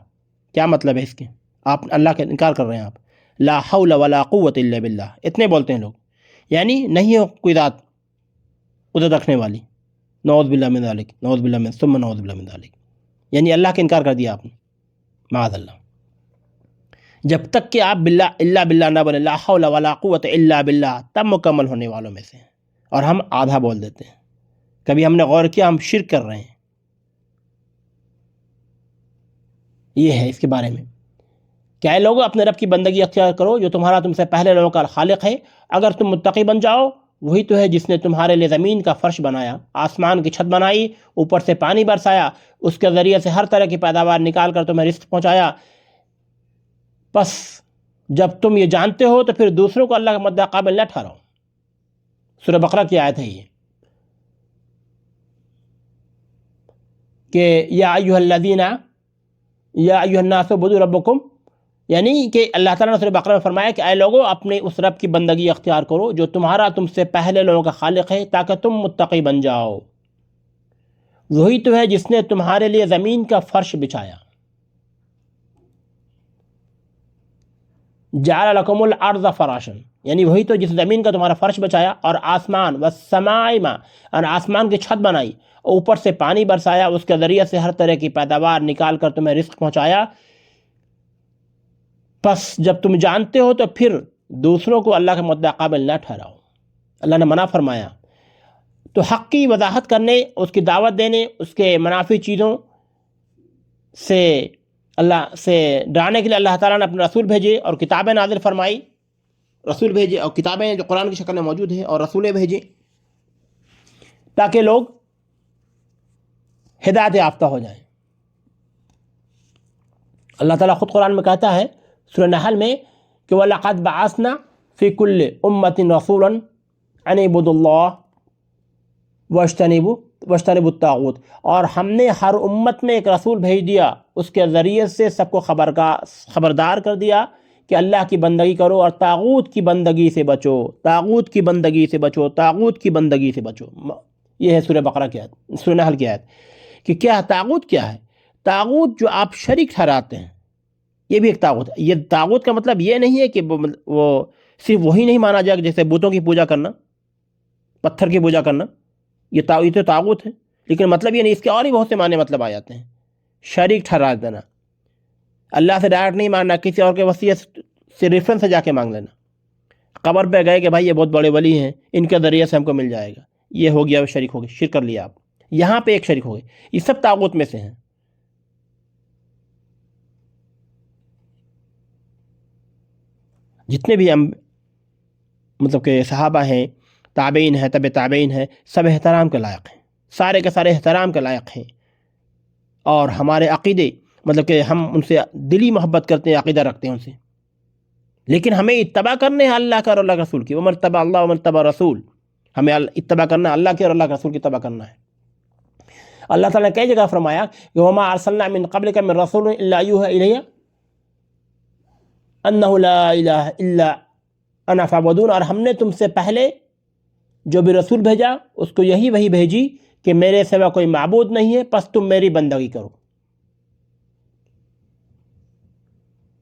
کیا مطلب ہے اس کے؟ آپ اللہ کا انکار کر رہے ہیں۔ آپ لا حول ولا قوت الا باللہ اتنے بولتے ہیں لوگ، یعنی نہیں ہو کوئی ذات قدرت رکھنے والی، نعوذ باللہ من ذالک، نعوذ باللہ من ثم نعوذ باللہ من ذالک، یعنی اللہ کا انکار کر دیا آپ نے، معاذ اللہ۔ جب تک کہ آپ باللہ الا باللہ نہ بولیں، لا حول ولا قوت الا باللہ، تب مکمل ہونے والوں میں سے ہیں، اور ہم آدھا بول دیتے ہیں۔ کبھی ہم نے غور کیا ہم شرک کر رہے ہیں؟ یہ ہے اس کے بارے میں کہ اے لوگوں اپنے رب کی بندگی اختیار کرو جو تم سے پہلے لوگوں کا خالق ہے، اگر تم متقی بن جاؤ۔ وہی تو ہے جس نے تمہارے لیے زمین کا فرش بنایا، آسمان کی چھت بنائی، اوپر سے پانی برسایا، اس کے ذریعے سے ہر طرح کی پیداوار نکال کر تمہیں رزق پہنچایا۔ بس جب تم یہ جانتے ہو تو پھر دوسروں کو اللہ کا مدعا قابل نہ ٹھہراؤ۔ سورہ بقرہ کی آیت ہے یہ کہ یا ایھا الذین یا ایھا الناس اعبدوا ربکم، یعنی کہ اللہ تعالیٰ نے سورہ بقرہ میں فرمایا کہ اے لوگوں اپنے اس رب کی بندگی اختیار کرو جو تم سے پہلے لوگوں کا خالق ہے، تاکہ تم متقی بن جاؤ۔ وہی تو ہے جس نے تمہارے لیے زمین کا فرش بچھایا، جعل لکم الارض فراشا، یعنی وہی تو جس زمین کا تمہارا فرش بچایا، اور آسمان والسماء ماء، اور آسمان کی چھت بنائی، اوپر سے پانی برسایا، اس کے ذریعے سے ہر طرح کی پیداوار نکال کر تمہیں رزق پہنچایا۔ پس جب تم جانتے ہو تو پھر دوسروں کو اللہ کا مدعا قابل نہ ٹھہراؤ۔ اللہ نے منع فرمایا، تو حق کی وضاحت کرنے، اس کی دعوت دینے، اس کے منافی چیزوں سے اللہ سے ڈرانے کے لیے اللہ تعالیٰ نے اپنے رسول بھیجے اور کتابیں نازل فرمائی، رسول بھیجے اور کتابیں جو قرآن کی شکل میں موجود ہیں اور رسولیں بھیجے، تاکہ لوگ ہدایت یافتہ ہو جائیں۔ اللہ تعالیٰ خود قرآن میں کہتا ہے سورہ نحل میں کہ وَلَقَدْ بَعَثْنَا فِي كُلِّ أُمَّةٍ رَسُولًا أَنِ اعْبُدُوا اللَّهَ وَاجْتَنِبُوا الطَّاغُوتَ، اور ہم نے ہر امت میں ایک رسول بھیج دیا، اس کے ذریعے سے سب کو خبردار کر دیا کہ اللہ کی بندگی کرو اور طاغوت کی بندگی سے بچو، طاغوت کی بندگی سے بچو، طاغوت کی بندگی سے بچو۔ یہ ہے سورہ بقرہ کی آیت، سورہ نحل کی آیت کہ کیا طاغوت کیا ہے؟ طاغوت جو آپ شریک ٹھہراتے ہیں، یہ بھی ایک طاغوت ہے۔ یہ طاغوت کا مطلب یہ نہیں ہے کہ وہ صرف وہی نہیں مانا جائے جیسے بتوں کی پوجا کرنا، پتھر کی پوجا کرنا، یہ تو طاغوت ہے، لیکن مطلب یہ نہیں، اس کے اور بھی بہت سے معنی مطلب آ جاتے ہیں۔ شریک ٹھہرا دینا، اللہ سے ڈائریکٹ نہیں ماننا، کسی اور کے وسیلے سے ریفرنس سے جا کے مانگ لینا، قبر پہ گئے کہ بھائی یہ بہت بڑے ولی ہیں، ان کے ذریعے سے ہم کو مل جائے گا، یہ ہو گیا شریک ہو گیا، شرک کر لیا آپ، یہاں پہ ایک شریک ہو گئے، یہ سب طاغوت میں سے ہیں۔ جتنے بھی مطلب کہ صحابہ ہیں، تابعین ہیں، تبع تابعین ہیں، سب احترام کے لائق ہیں، سارے کے سارے احترام کے لائق ہیں، اور ہمارے عقیدے مطلب کہ ہم ان سے دلی محبت کرتے ہیں، عقیدہ رکھتے ہیں ان سے، لیکن ہمیں اتباع کرنے ہیں اللہ کا اور اللہ کے رسول کی، ومن تبع اللہ ومن تبع رسول، ہمیں اتباع کرنا اللہ کے اور اللہ کے رسول کی اتباع کرنا ہے۔ اللہ تعالیٰ نے کئی جگہ فرمایا کہ وما ارسلنا من قبلک من رسول الا یوحی الی انہ لا الہ الا انا فاعبدون، اور ہم نے تم سے پہلے جو بھی رسول بھیجا اس کو یہی وحی بھیجی کہ میرے سوا کوئی معبود نہیں ہے، پس تم میری بندگی کرو۔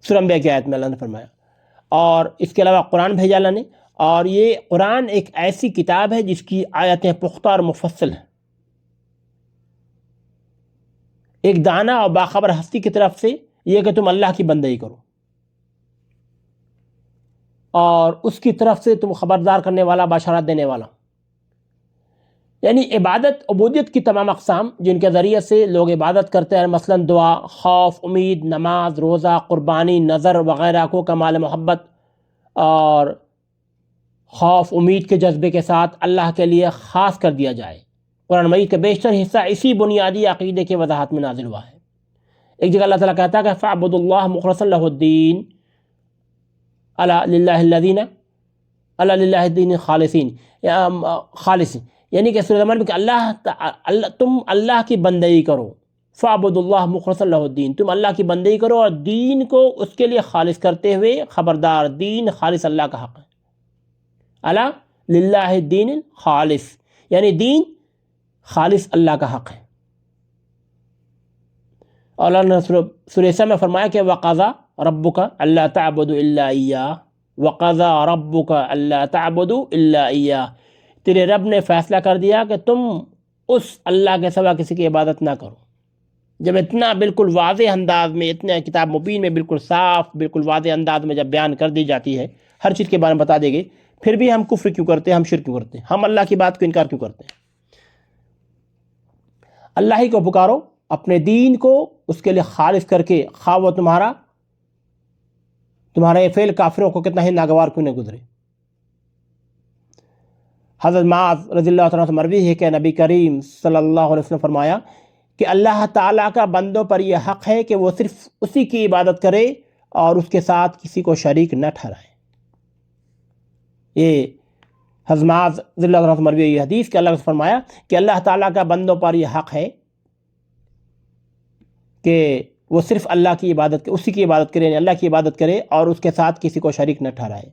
سورہ انبیاء کی آیت میں اللہ نے فرمایا، اور اس کے علاوہ قرآن بھیجا اللہ نے، اور یہ قرآن ایک ایسی کتاب ہے جس کی آیتیں پختہ اور مفصل ہیں، ایک دانہ اور باخبر ہستی کی طرف سے یہ کہ تم اللہ کی بندگی کرو، اور اس کی طرف سے تم خبردار کرنے والا، بشارت دینے والا، یعنی عبادت عبودیت کی تمام اقسام جن کے ذریعے سے لوگ عبادت کرتے ہیں، مثلا دعا، خوف، امید، نماز، روزہ، قربانی، نظر وغیرہ کو کمال محبت اور خوف امید کے جذبے کے ساتھ اللہ کے لیے خاص کر دیا جائے۔ قرآن مجید کا بیشتر حصہ اسی بنیادی عقیدے کے وضاحت میں نازل ہوا ہے۔ ایک جگہ اللہ تعالیٰ کہتا ہے کہ فَاعْبُدُوا اللَّهَ مُخْلِصًا لَهُ الدِّينَ أَلَا لِلَّهِ الدِّينِ خالص، یعنی کہ سورۃ زمر میں کہ تم اللہ کی بندگی کرو، فَاعْبُدُوا اللَّهَ مُخْلِصًا لَهُ الدِّينَ، تم اللہ کی بندگی کرو اور دین کو اس کے لیے خالص کرتے ہوئے، خبردار دین خالص اللہ کا حق ہے، الا للہ الدین خالص، یعنی دین خالص اللہ کا حق ہے۔ اور اللہ نے سورہ سا میں فرمایا کہ وَقَضَىٰ رَبُّكَ أَلَّا تَعْبُدُوا إِلَّا إِيَّاهُ وَقَضَىٰ رَبُّكَ أَلَّا تَعْبُدُوا إِلَّا إِيَّاهُ، تیرے رب نے فیصلہ کر دیا کہ تم اس اللہ کے سوا کسی کی عبادت نہ کرو۔ جب اتنا بالکل واضح انداز میں، اتنا کتاب مبین میں بالکل صاف، بالکل واضح انداز میں جب بیان کر دی جاتی ہے، ہر چیز کے بارے میں بتا دے گی، پھر بھی ہم کفر کیوں کرتے ہیں، ہم شرک کیوں کرتے ہیں، ہم اللہ کی بات کو انکار کیوں کرتے ہیں؟ اللہ ہی کو پکارو، اپنے دین کو اس کے لیے خالص کر کے، خواہ وہ تمہارا یہ فعل کافروں کو کتنا ہی ناگوار کیوں نہ گزرے۔ حضرت معاذ رضی اللہ تعالیٰ سے مروی ہے کہ نبی کریم صلی اللہ علیہ وسلم فرمایا کہ اللہ تعالیٰ کا بندوں پر یہ حق ہے کہ وہ صرف اسی کی عبادت کرے اور اس کے ساتھ کسی کو شریک نہ ٹھہرائے۔ یہ حضرت معاذ رضی اللہ تعالیٰ سے مروی یہ حدیث کہ اللہ نے فرمایا کہ اللہ تعالیٰ کا بندوں پر یہ حق ہے کہ وہ صرف اللہ کی عبادت، اسی کی عبادت کرے، یعنی اللہ کی عبادت کرے اور اس کے ساتھ کسی کو شریک نہ ٹھہرائے۔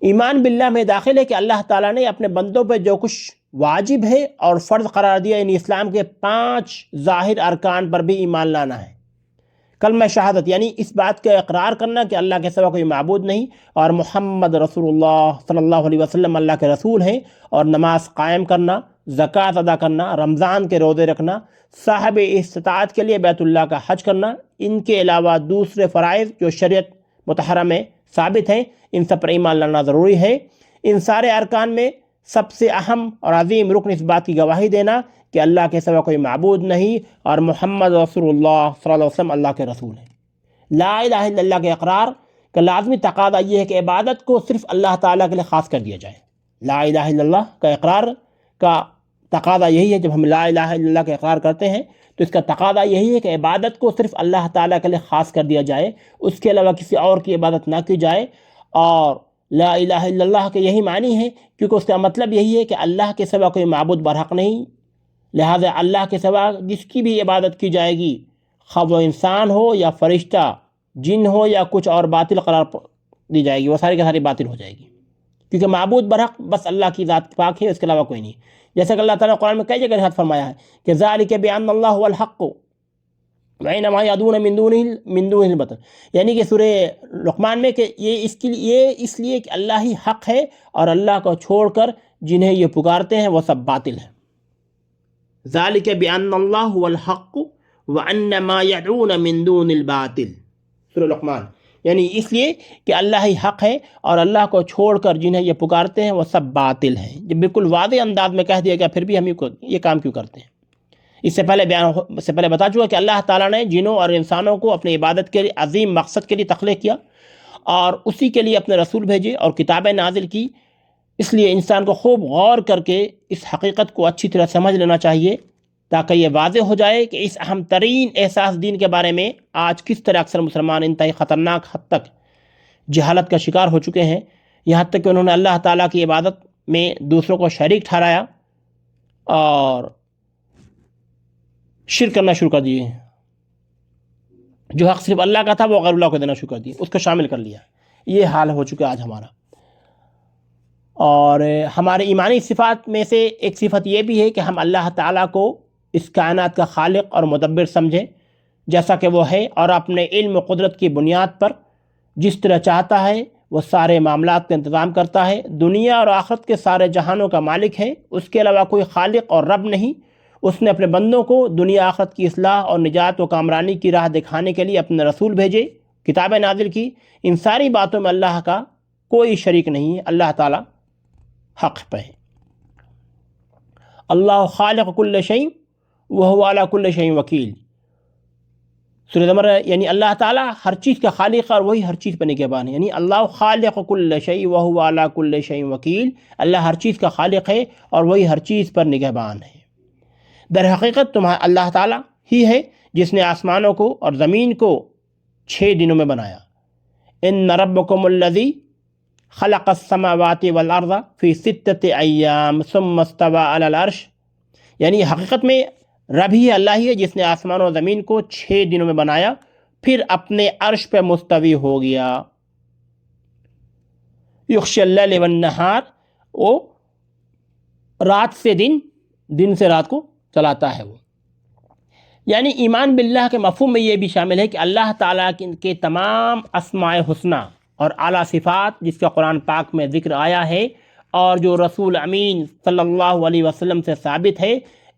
ایمان باللہ میں داخل ہے کہ اللہ تعالیٰ نے اپنے بندوں پہ جو کچھ واجب ہے اور فرض قرار دیا، یعنی اسلام کے 5 ظاہر ارکان پر بھی ایمان لانا ہے۔ کلمہ شہادت یعنی اس بات کا اقرار کرنا کہ اللہ کے سوا کوئی معبود نہیں، اور محمد رسول اللہ صلی اللہ علیہ وسلم اللہ کے رسول ہیں، اور نماز قائم کرنا، زکوٰۃ ادا کرنا، رمضان کے روزے رکھنا، صاحب استطاعت کے لیے بیت اللہ کا حج کرنا، ان کے علاوہ دوسرے فرائض جو شریعت مطہرہ میں ثابت ہیں، ان سب پر ایمان لانا ضروری ہے۔ ان سارے ارکان میں سب سے اہم اور عظیم رکن اس بات کی گواہی دینا کہ اللہ کے سوا کوئی معبود نہیں اور محمد رسول اللہ صلی اللہ علیہ وسلم اللہ کے رسول ہیں۔ لا الہ الا اللہ کے اقرار کا لازمی تقاضا یہ ہے کہ عبادت کو صرف اللہ تعالیٰ کے لیے خاص کر دیا جائے۔ لا الہ الا اللہ کا اقرار کا تقاضا یہی ہے، جب ہم لا الہ الا اللہ کا اقرار کرتے ہیں تو اس کا تقاضا یہی ہے کہ عبادت کو صرف اللہ تعالیٰ کے لیے خاص کر دیا جائے، اس کے علاوہ کسی اور کی عبادت نہ کی جائے۔ اور لا الہ الا اللہ کے یہی معنی ہے کیونکہ اس کا مطلب یہی ہے کہ اللہ کے سوا کوئی معبود برحق نہیں، لہذا اللہ کے سوا جس کی بھی عبادت کی جائے گی، خواہ وہ انسان ہو یا فرشتہ، جن ہو یا کچھ اور، باطل قرار دی جائے گی، وہ ساری کی ساری باطل ہو جائے گی، کیونکہ معبود برحق بس اللہ کی ذات پاک ہے، اس کے علاوہ کوئی نہیں۔ جیسا کہ اللہ تعالیٰ قرآن میں کئی جگہ ارشاد فرمایا ہے کہ ذالک بان اللہ هو الحق وَإِنَّمَا يَدْعُونَ مِن دُونِهِ الْبَاطِلَ، یعنی کہ سورہ لقمان میں کہ یہ اس لیے کہ اللہ ہی حق ہے اور اللہ کو چھوڑ کر جنہیں یہ پکارتے ہیں وہ سب باطل ہیں۔ ذَلِكَ بِأَنَّ اللَّهَ هُوَ الْحَقُّ وَأَنَّ مَا يَدْعُونَ مِن دُونِ الْبَاطِلِ، سورہ لقمان، یعنی اس لیے کہ اللہ ہی حق ہے اور اللہ کو چھوڑ کر جنہیں یہ پکارتے ہیں وہ سب باطل ہیں۔ جب بالکل واضح انداز میں کہہ دیا گیا پھر بھی ہم یہ کام کیوں کرتے ہیں؟ اس سے پہلے بتا چکا کہ اللہ تعالیٰ نے جنوں اور انسانوں کو اپنی عبادت کے عظیم مقصد کے لیے تخلیق کیا اور اسی کے لیے اپنے رسول بھیجے اور کتابیں نازل کی۔ اس لیے انسان کو خوب غور کر کے اس حقیقت کو اچھی طرح سمجھ لینا چاہیے تاکہ یہ واضح ہو جائے کہ اس اہم ترین احساس دین کے بارے میں آج کس طرح اکثر مسلمان انتہائی خطرناک حد تک جہالت کا شکار ہو چکے ہیں، یہاں تک کہ انہوں نے اللہ تعالیٰ کی عبادت میں دوسروں کو شریک ٹھہرایا اور شرک کرنا شروع کر دیے۔ جو حق صرف اللہ کا تھا وہ غیر اللہ کو دینا شروع کر دیے، اس کو شامل کر لیا۔ یہ حال ہو چکا آج ہمارا۔ اور ہمارے ایمانی صفات میں سے ایک صفت یہ بھی ہے کہ ہم اللہ تعالیٰ کو اس کائنات کا خالق اور مدبر سمجھیں جیسا کہ وہ ہے، اور اپنے علم و قدرت کی بنیاد پر جس طرح چاہتا ہے وہ سارے معاملات کا انتظام کرتا ہے۔ دنیا اور آخرت کے سارے جہانوں کا مالک ہے، اس کے علاوہ کوئی خالق اور رب نہیں۔ اس نے اپنے بندوں کو دنیا آخرت کی اصلاح اور نجات و کامرانی کی راہ دکھانے کے لیے اپنے رسول بھیجے، کتابیں نازل کی۔ ان ساری باتوں میں اللہ کا کوئی شریک نہیں ہے، اللہ تعالیٰ حق پہ ہے۔ اللہ خالق کل شیء وہو علی کل شیء وکیل، سورہ زمر، یعنی اللہ تعالیٰ ہر چیز کا خالق ہے اور وہی ہر چیز پہ نگہبان ہے۔ یعنی اللہ خالق کل شیء وہو علی کل شیء وکیل، اللہ ہر چیز کا خالق ہے اور وہی ہر چیز پر نگہبان ہے۔ در حقیقت اللہ تعالیٰ ہی ہے جس نے آسمانوں کو اور زمین کو 6 دنوں میں بنایا۔ ان ربکم الذی خلق السماوات والارض فی 6 ایام ثم استوى علی العرش، یعنی حقیقت میں رب ہی اللہ ہی ہے جس نے آسمان و زمین کو 6 دنوں میں بنایا پھر اپنے عرش پہ مستوی ہو گیا۔ یغشی اللیل والنہار، وہ رات سے دن سے رات کو چلاتا ہے وہ۔ یعنی ایمان باللہ کے مفہوم میں یہ بھی شامل ہے کہ اللہ تعالیٰ کے تمام اسماء حسنہ اور اعلیٰ صفات جس کا قرآن پاک میں ذکر آیا ہے اور جو رسول امین صلی اللہ علیہ وسلم سے ثابت ہے،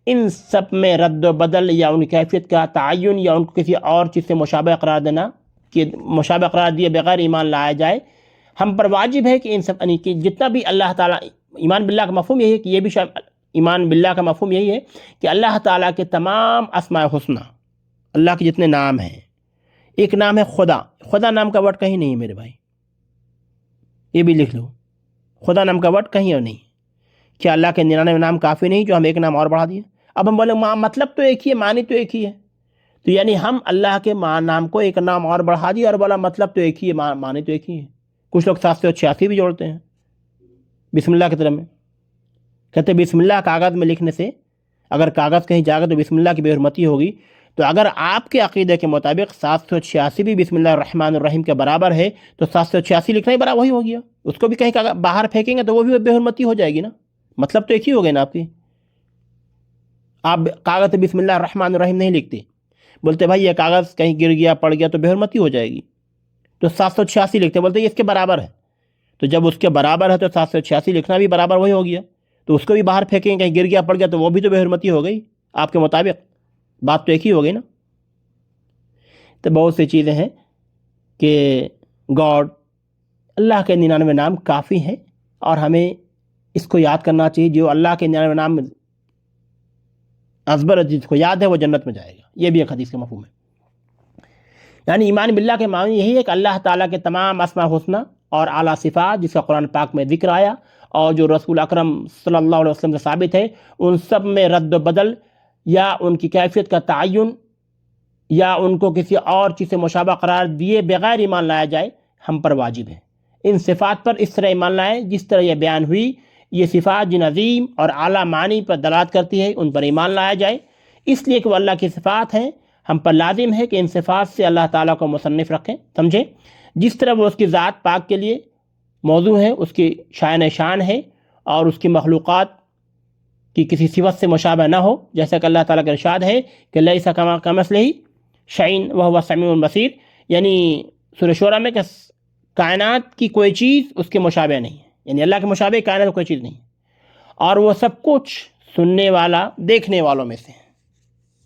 ان سب میں رد و بدل یا ان کیفیت کا تعین یا ان کو کسی اور چیز سے مشابہ قرار دینا، کہ مشابہ قرار دیے بغیر ایمان لایا جائے، ہم پر واجب ہے کہ ان سب کہ جتنا بھی اللہ تعالیٰ، ایمان باللہ کا مفہوم یہی ہے کہ یہ بھی ایمان باللہ کا مفہوم یہی ہے کہ اللہ تعالیٰ کے تمام اسماء حسنہ، اللہ کے جتنے نام ہیں، ایک نام ہے خدا نام کا ورڈ کہیں نہیں ہے میرے بھائی، یہ بھی لکھ لو، خدا نام کا ورڈ کہیں اور نہیں۔ کیا اللہ کے 99 نام کافی نہیں جو ہم ایک نام اور بڑھا دیے؟ اب ہم بولے مطلب تو ایک ہی ہے، معنی تو ایک ہی ہے، تو یعنی ہم اللہ کے نام کو ایک نام اور بڑھا دیا اور بولا مطلب تو ایک ہی ہے، معنی تو ایک ہی ہے۔ کچھ لوگ 786 بھی جوڑتے ہیں بسم اللہ کی طرف میں، کہتے بسم اللہ کاغذ میں لکھنے سے اگر کاغذ کہیں جاگا تو بسم اللہ کی بے حرمتی ہوگی، تو اگر آپ کے عقیدے کے مطابق 786 بھی بسم اللہ الرحمن الرحیم کے برابر ہے تو 786 لکھنا ہی برابر وہی ہو گیا، اس کو بھی کہیں باہر پھینکیں گے تو وہ بھی بے حرمتی ہو جائے گی نا، مطلب تو ایک ہی ہو گئے نا آپ کی۔ آپ کاغذ بسم اللہ الرحمن الرحیم نہیں لکھتے، بولتے بھائی یہ کاغذ کہیں گر گیا پڑ گیا تو بے حرمتی ہو جائے گی، تو 786 لکھتے، بولتے یہ اس کے برابر ہے، تو جب اس کے برابر ہے تو 786 لکھنا بھی برابر وہی ہو گیا، تو اس کو بھی باہر پھینکیں کہیں گر گیا پڑ گیا تو وہ بھی تو بے حرمتی ہو گئی آپ کے مطابق، بات تو ایک ہی ہو گئی نا۔ تو بہت سی چیزیں ہیں کہ گاڈ، اللہ کے 99 نام کافی ہیں اور ہمیں اس کو یاد کرنا چاہیے، جو اللہ کے 99 نام ازبر جس کو یاد ہے وہ جنت میں جائے گا، یہ بھی ایک حدیث کا مفہوم ہے۔ یعنی ایمان باللہ کے معنی یہی ہے کہ اللہ تعالیٰ کے تمام اسماء حسنہ اور اعلیٰ صفات جس کا قرآن پاک میں ذکر آیا اور جو رسول اکرم صلی اللہ علیہ وسلم سے ثابت ہے، ان سب میں رد و بدل یا ان کی کیفیت کا تعین یا ان کو کسی اور چیز سے مشابہ قرار دیے بغیر ایمان لایا جائے ہم پر واجب ہے۔ ان صفات پر اس طرح ایمان لائیں جس طرح یہ بیان ہوئی، یہ صفات جن عظیم اور اعلیٰ معنی پر دلالت کرتی ہے ان پر ایمان لایا جائے، اس لیے کہ وہ اللہ کی صفات ہیں، ہم پر لازم ہے کہ ان صفات سے اللہ تعالیٰ کو مصنف رکھیں، سمجھیں، جس طرح وہ اس کی ذات پاک کے لیے موضوع ہے، اس کی شان ہے اور اس کی مخلوقات کی کسی صفت سے مشابہ نہ ہو، جیسا کہ اللہ تعالیٰ کا ارشاد ہے کہ لیس کمثلہ شعین وہو السمیع البصیر، یعنی سورہ شورى میں کہ کائنات کی کوئی چیز اس کے مشابہ نہیں ہے، یعنی اللہ کے مشابہ کائنات کی کوئی چیز نہیں ہے، اور وہ سب کچھ سننے والا دیکھنے والوں میں سے ہے۔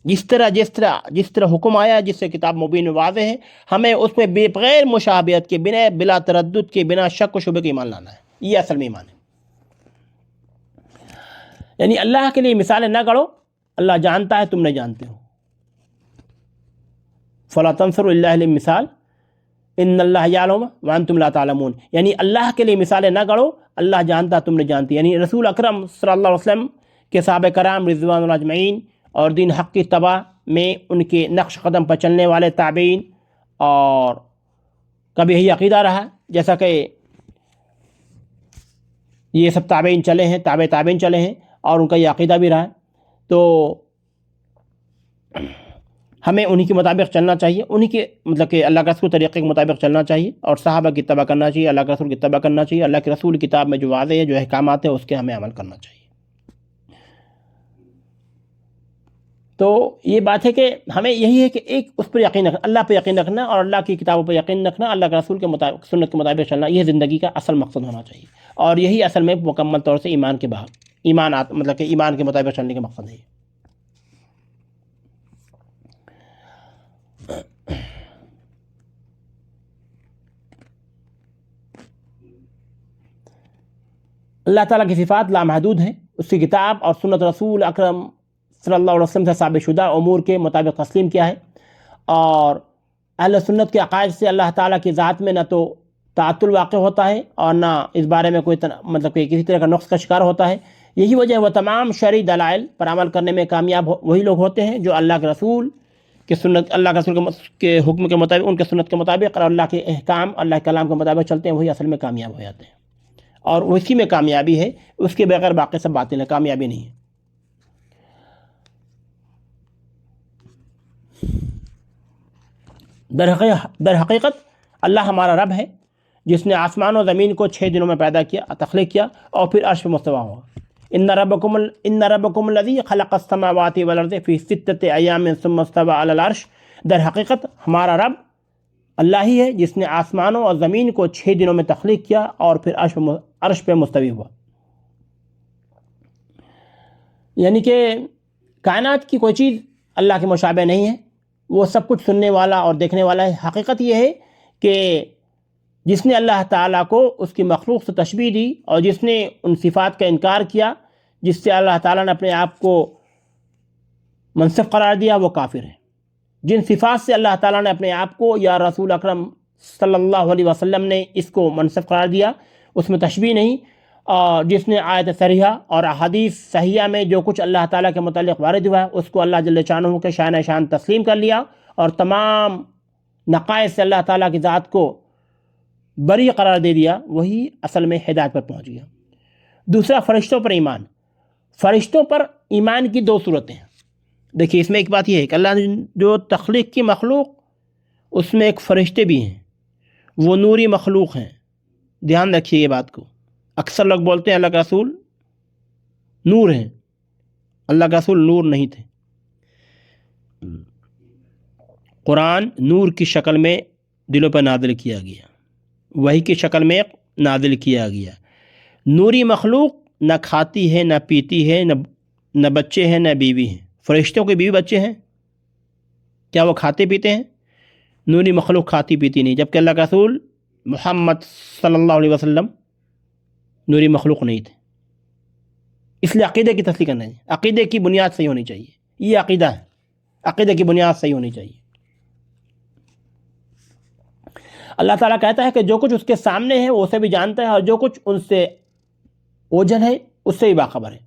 جس طرح حکم آیا، جس سے کتاب مبین واضح ہے، ہمیں اس میں بغیر مشابہت کے، بلا تردد کے، بنا شک و شبہ کے ایمان لانا ہے۔ یہ اصل میں ایمان ہے، یعنی اللہ کے لیے مثالیں نہ گڑھو، اللہ جانتا ہے تم نہیں جانتے ہو۔ فَلَا تَنْصُرُوا لِلَّهِ الْمِثَالِ إِنَّ اللَّهَ يَعْلَمُ وَأَنْتُمْ لَا تَعْلَمُونَ، یعنی اللہ کے لیے مثالیں نہ گڑھو، اللہ جانتا تم نہیں جانتی۔ یعنی رسول اکرم صلی اللہ علیہ وسلم کے صحابہ کرام رضوان اللہ اجمعین اور دین حق کی اتباع میں ان کے نقش قدم پر چلنے والے تابعین، اور کبھی یہی عقیدہ رہا جیسا کہ یہ سب تابعین چلے ہیں، تابعین چلے ہیں، اور ان کا یہ عقیدہ بھی رہا ہے، تو ہمیں انہی کے مطابق چلنا چاہیے، انہی کے مطلب کہ اللہ کے رسول طریقے کے مطابق چلنا چاہیے، اور صحابہ کی اتباع کرنا چاہیے، اللہ کے رسول کی اتباع کرنا چاہیے، اللہ کے رسول کی کتاب میں جو واضح ہے، جو احکامات ہیں، اس کے ہمیں عمل کرنا چاہیے۔ تو یہ بات ہے کہ ہمیں یہی ہے کہ ایک اس پر یقین رکھنا، اللہ پہ یقین رکھنا، اور اللہ کی کتابوں پہ یقین رکھنا، اللہ کے رسول کے مطابق، سنت کے مطابق چلنا، یہ زندگی کا اصل مقصد ہونا چاہیے، اور یہی اصل میں مکمل طور سے ایمان کے مطلب کہ ایمان کے مطابق چلنے کا مقصد ہے۔ اللہ تعالیٰ کی صفات لامحدود ہیں، اس کی کتاب اور سنت رسول اکرم صلی اللہ علیہ وسلم سے ثابت شدہ امور کے مطابق تسلیم کیا ہے، اور اہل سنت کے عقائد سے اللہ تعالیٰ کی ذات میں نہ تو تعطل واقع ہوتا ہے، اور نہ اس بارے میں کوئی مطلب کہ کسی طرح کا نقص کا شکار ہوتا ہے۔ یہی وجہ ہے وہ تمام شرعی دلائل پر عمل کرنے میں کامیاب وہی لوگ ہوتے ہیں جو اللہ کے رسول کے سنت، اللہ کے رسول کے حکم کے مطابق، ان کے سنت کے مطابق، اور اللہ کے احکام، اللہ کے کلام کے مطابق چلتے ہیں، وہی اصل میں کامیاب ہو جاتے ہیں، اور اسی میں کامیابی ہے، اس کے بغیر باقی سب باطل ہے، کامیابی نہیں ہے۔ در حقیقت اللہ ہمارا رب ہے، جس نے آسمان و زمین کو 6 دنوں میں پیدا کیا، تخلیق کیا، اور پھر عرش پہ مستوی ہوا۔ ان ربکم الذی خلق السماوات والارض فی 6 ایام ثم استوى علی العرش، در حقیقت ہمارا رب اللہ ہی ہے جس نے آسمانوں اور زمین کو 6 دنوں میں تخلیق کیا، اور پھر عرش پہ مستوی ہوا۔ یعنی کہ کائنات کی کوئی چیز اللہ کے مشابہ نہیں ہے، وہ سب کچھ سننے والا اور دیکھنے والا ہے۔ حقیقت یہ ہے کہ جس نے اللہ تعالیٰ کو اس کی مخلوق سے تشبیہ دی، اور جس نے ان صفات کا انکار کیا جس سے اللہ تعالیٰ نے اپنے آپ کو منصف قرار دیا، وہ کافر ہے۔ جن صفات سے اللہ تعالیٰ نے اپنے آپ کو یا رسول اکرم صلی اللہ علیہ وسلم نے اس کو منصف قرار دیا، اس میں تشبیہ نہیں، اور جس نے آیت صریحہ اور احادیث صحیحہ میں جو کچھ اللہ تعالیٰ کے متعلق وارد ہوا ہے، اس کو اللہ جل شانہ کے شان تسلیم کر لیا، اور تمام نقائص سے اللہ تعالیٰ کی ذات کو بری قرار دے دیا، وہی اصل میں ہدایت پر پہنچ گیا۔ دوسرا، فرشتوں پر ایمان۔ فرشتوں پر ایمان کی 2 صورتیں ہیں۔ دیکھیے، اس میں ایک بات یہ ہے کہ اللہ نے جو تخلیق کی مخلوق، اس میں ایک فرشتے بھی ہیں، وہ نوری مخلوق ہیں۔ دھیان رکھیے یہ بات کو، اکثر لوگ بولتے ہیں اللہ کا رسول نور ہیں، اللہ کا رسول نور نہیں تھے۔ قرآن نور کی شکل میں دلوں پر نازل کیا گیا، وحی کی شکل میں نازل کیا گیا۔ نوری مخلوق نہ کھاتی ہے، نہ پیتی ہے، نہ بچے ہیں، نہ بیوی ہیں۔ فرشتوں کے بیوی بچے ہیں، کیا وہ کھاتے پیتے ہیں؟ نوری مخلوق کھاتی پیتی نہیں، جبکہ اللہ کا رسول محمد صلی اللہ علیہ وسلم نوری مخلوق نہیں تھے۔ اس لیے عقیدے کی تصحیح کرنا ہے، عقیدے کی بنیاد صحیح ہونی چاہیے۔ یہ عقیدہ ہے، عقیدے کی بنیاد صحیح ہونی چاہیے۔ اللہ تعالیٰ کہتا ہے کہ جو کچھ اس کے سامنے ہے وہ اسے بھی جانتا ہے، اور جو کچھ ان سے اوجھل ہے اس سے بھی باخبر ہے۔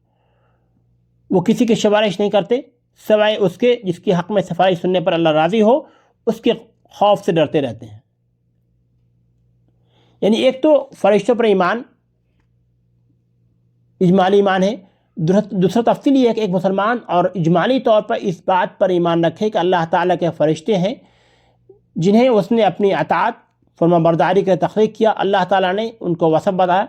وہ کسی کی سفارش نہیں کرتے سوائے اس کے جس کی حق میں سفارش سننے پر اللہ راضی ہو، اس کے خوف سے ڈرتے رہتے ہیں۔ یعنی ایک تو فرشتوں پر ایمان اجمالی ایمان ہے، دوسرا تفصیل یہ ہے کہ ایک مسلمان اور اجمالی طور پر اس بات پر ایمان رکھے کہ اللہ تعالیٰ کے فرشتے ہیں جنہیں اس نے اپنی اطاعت فرما برداری کے تخلیق کیا۔ اللہ تعالیٰ نے ان کو وصف بتایا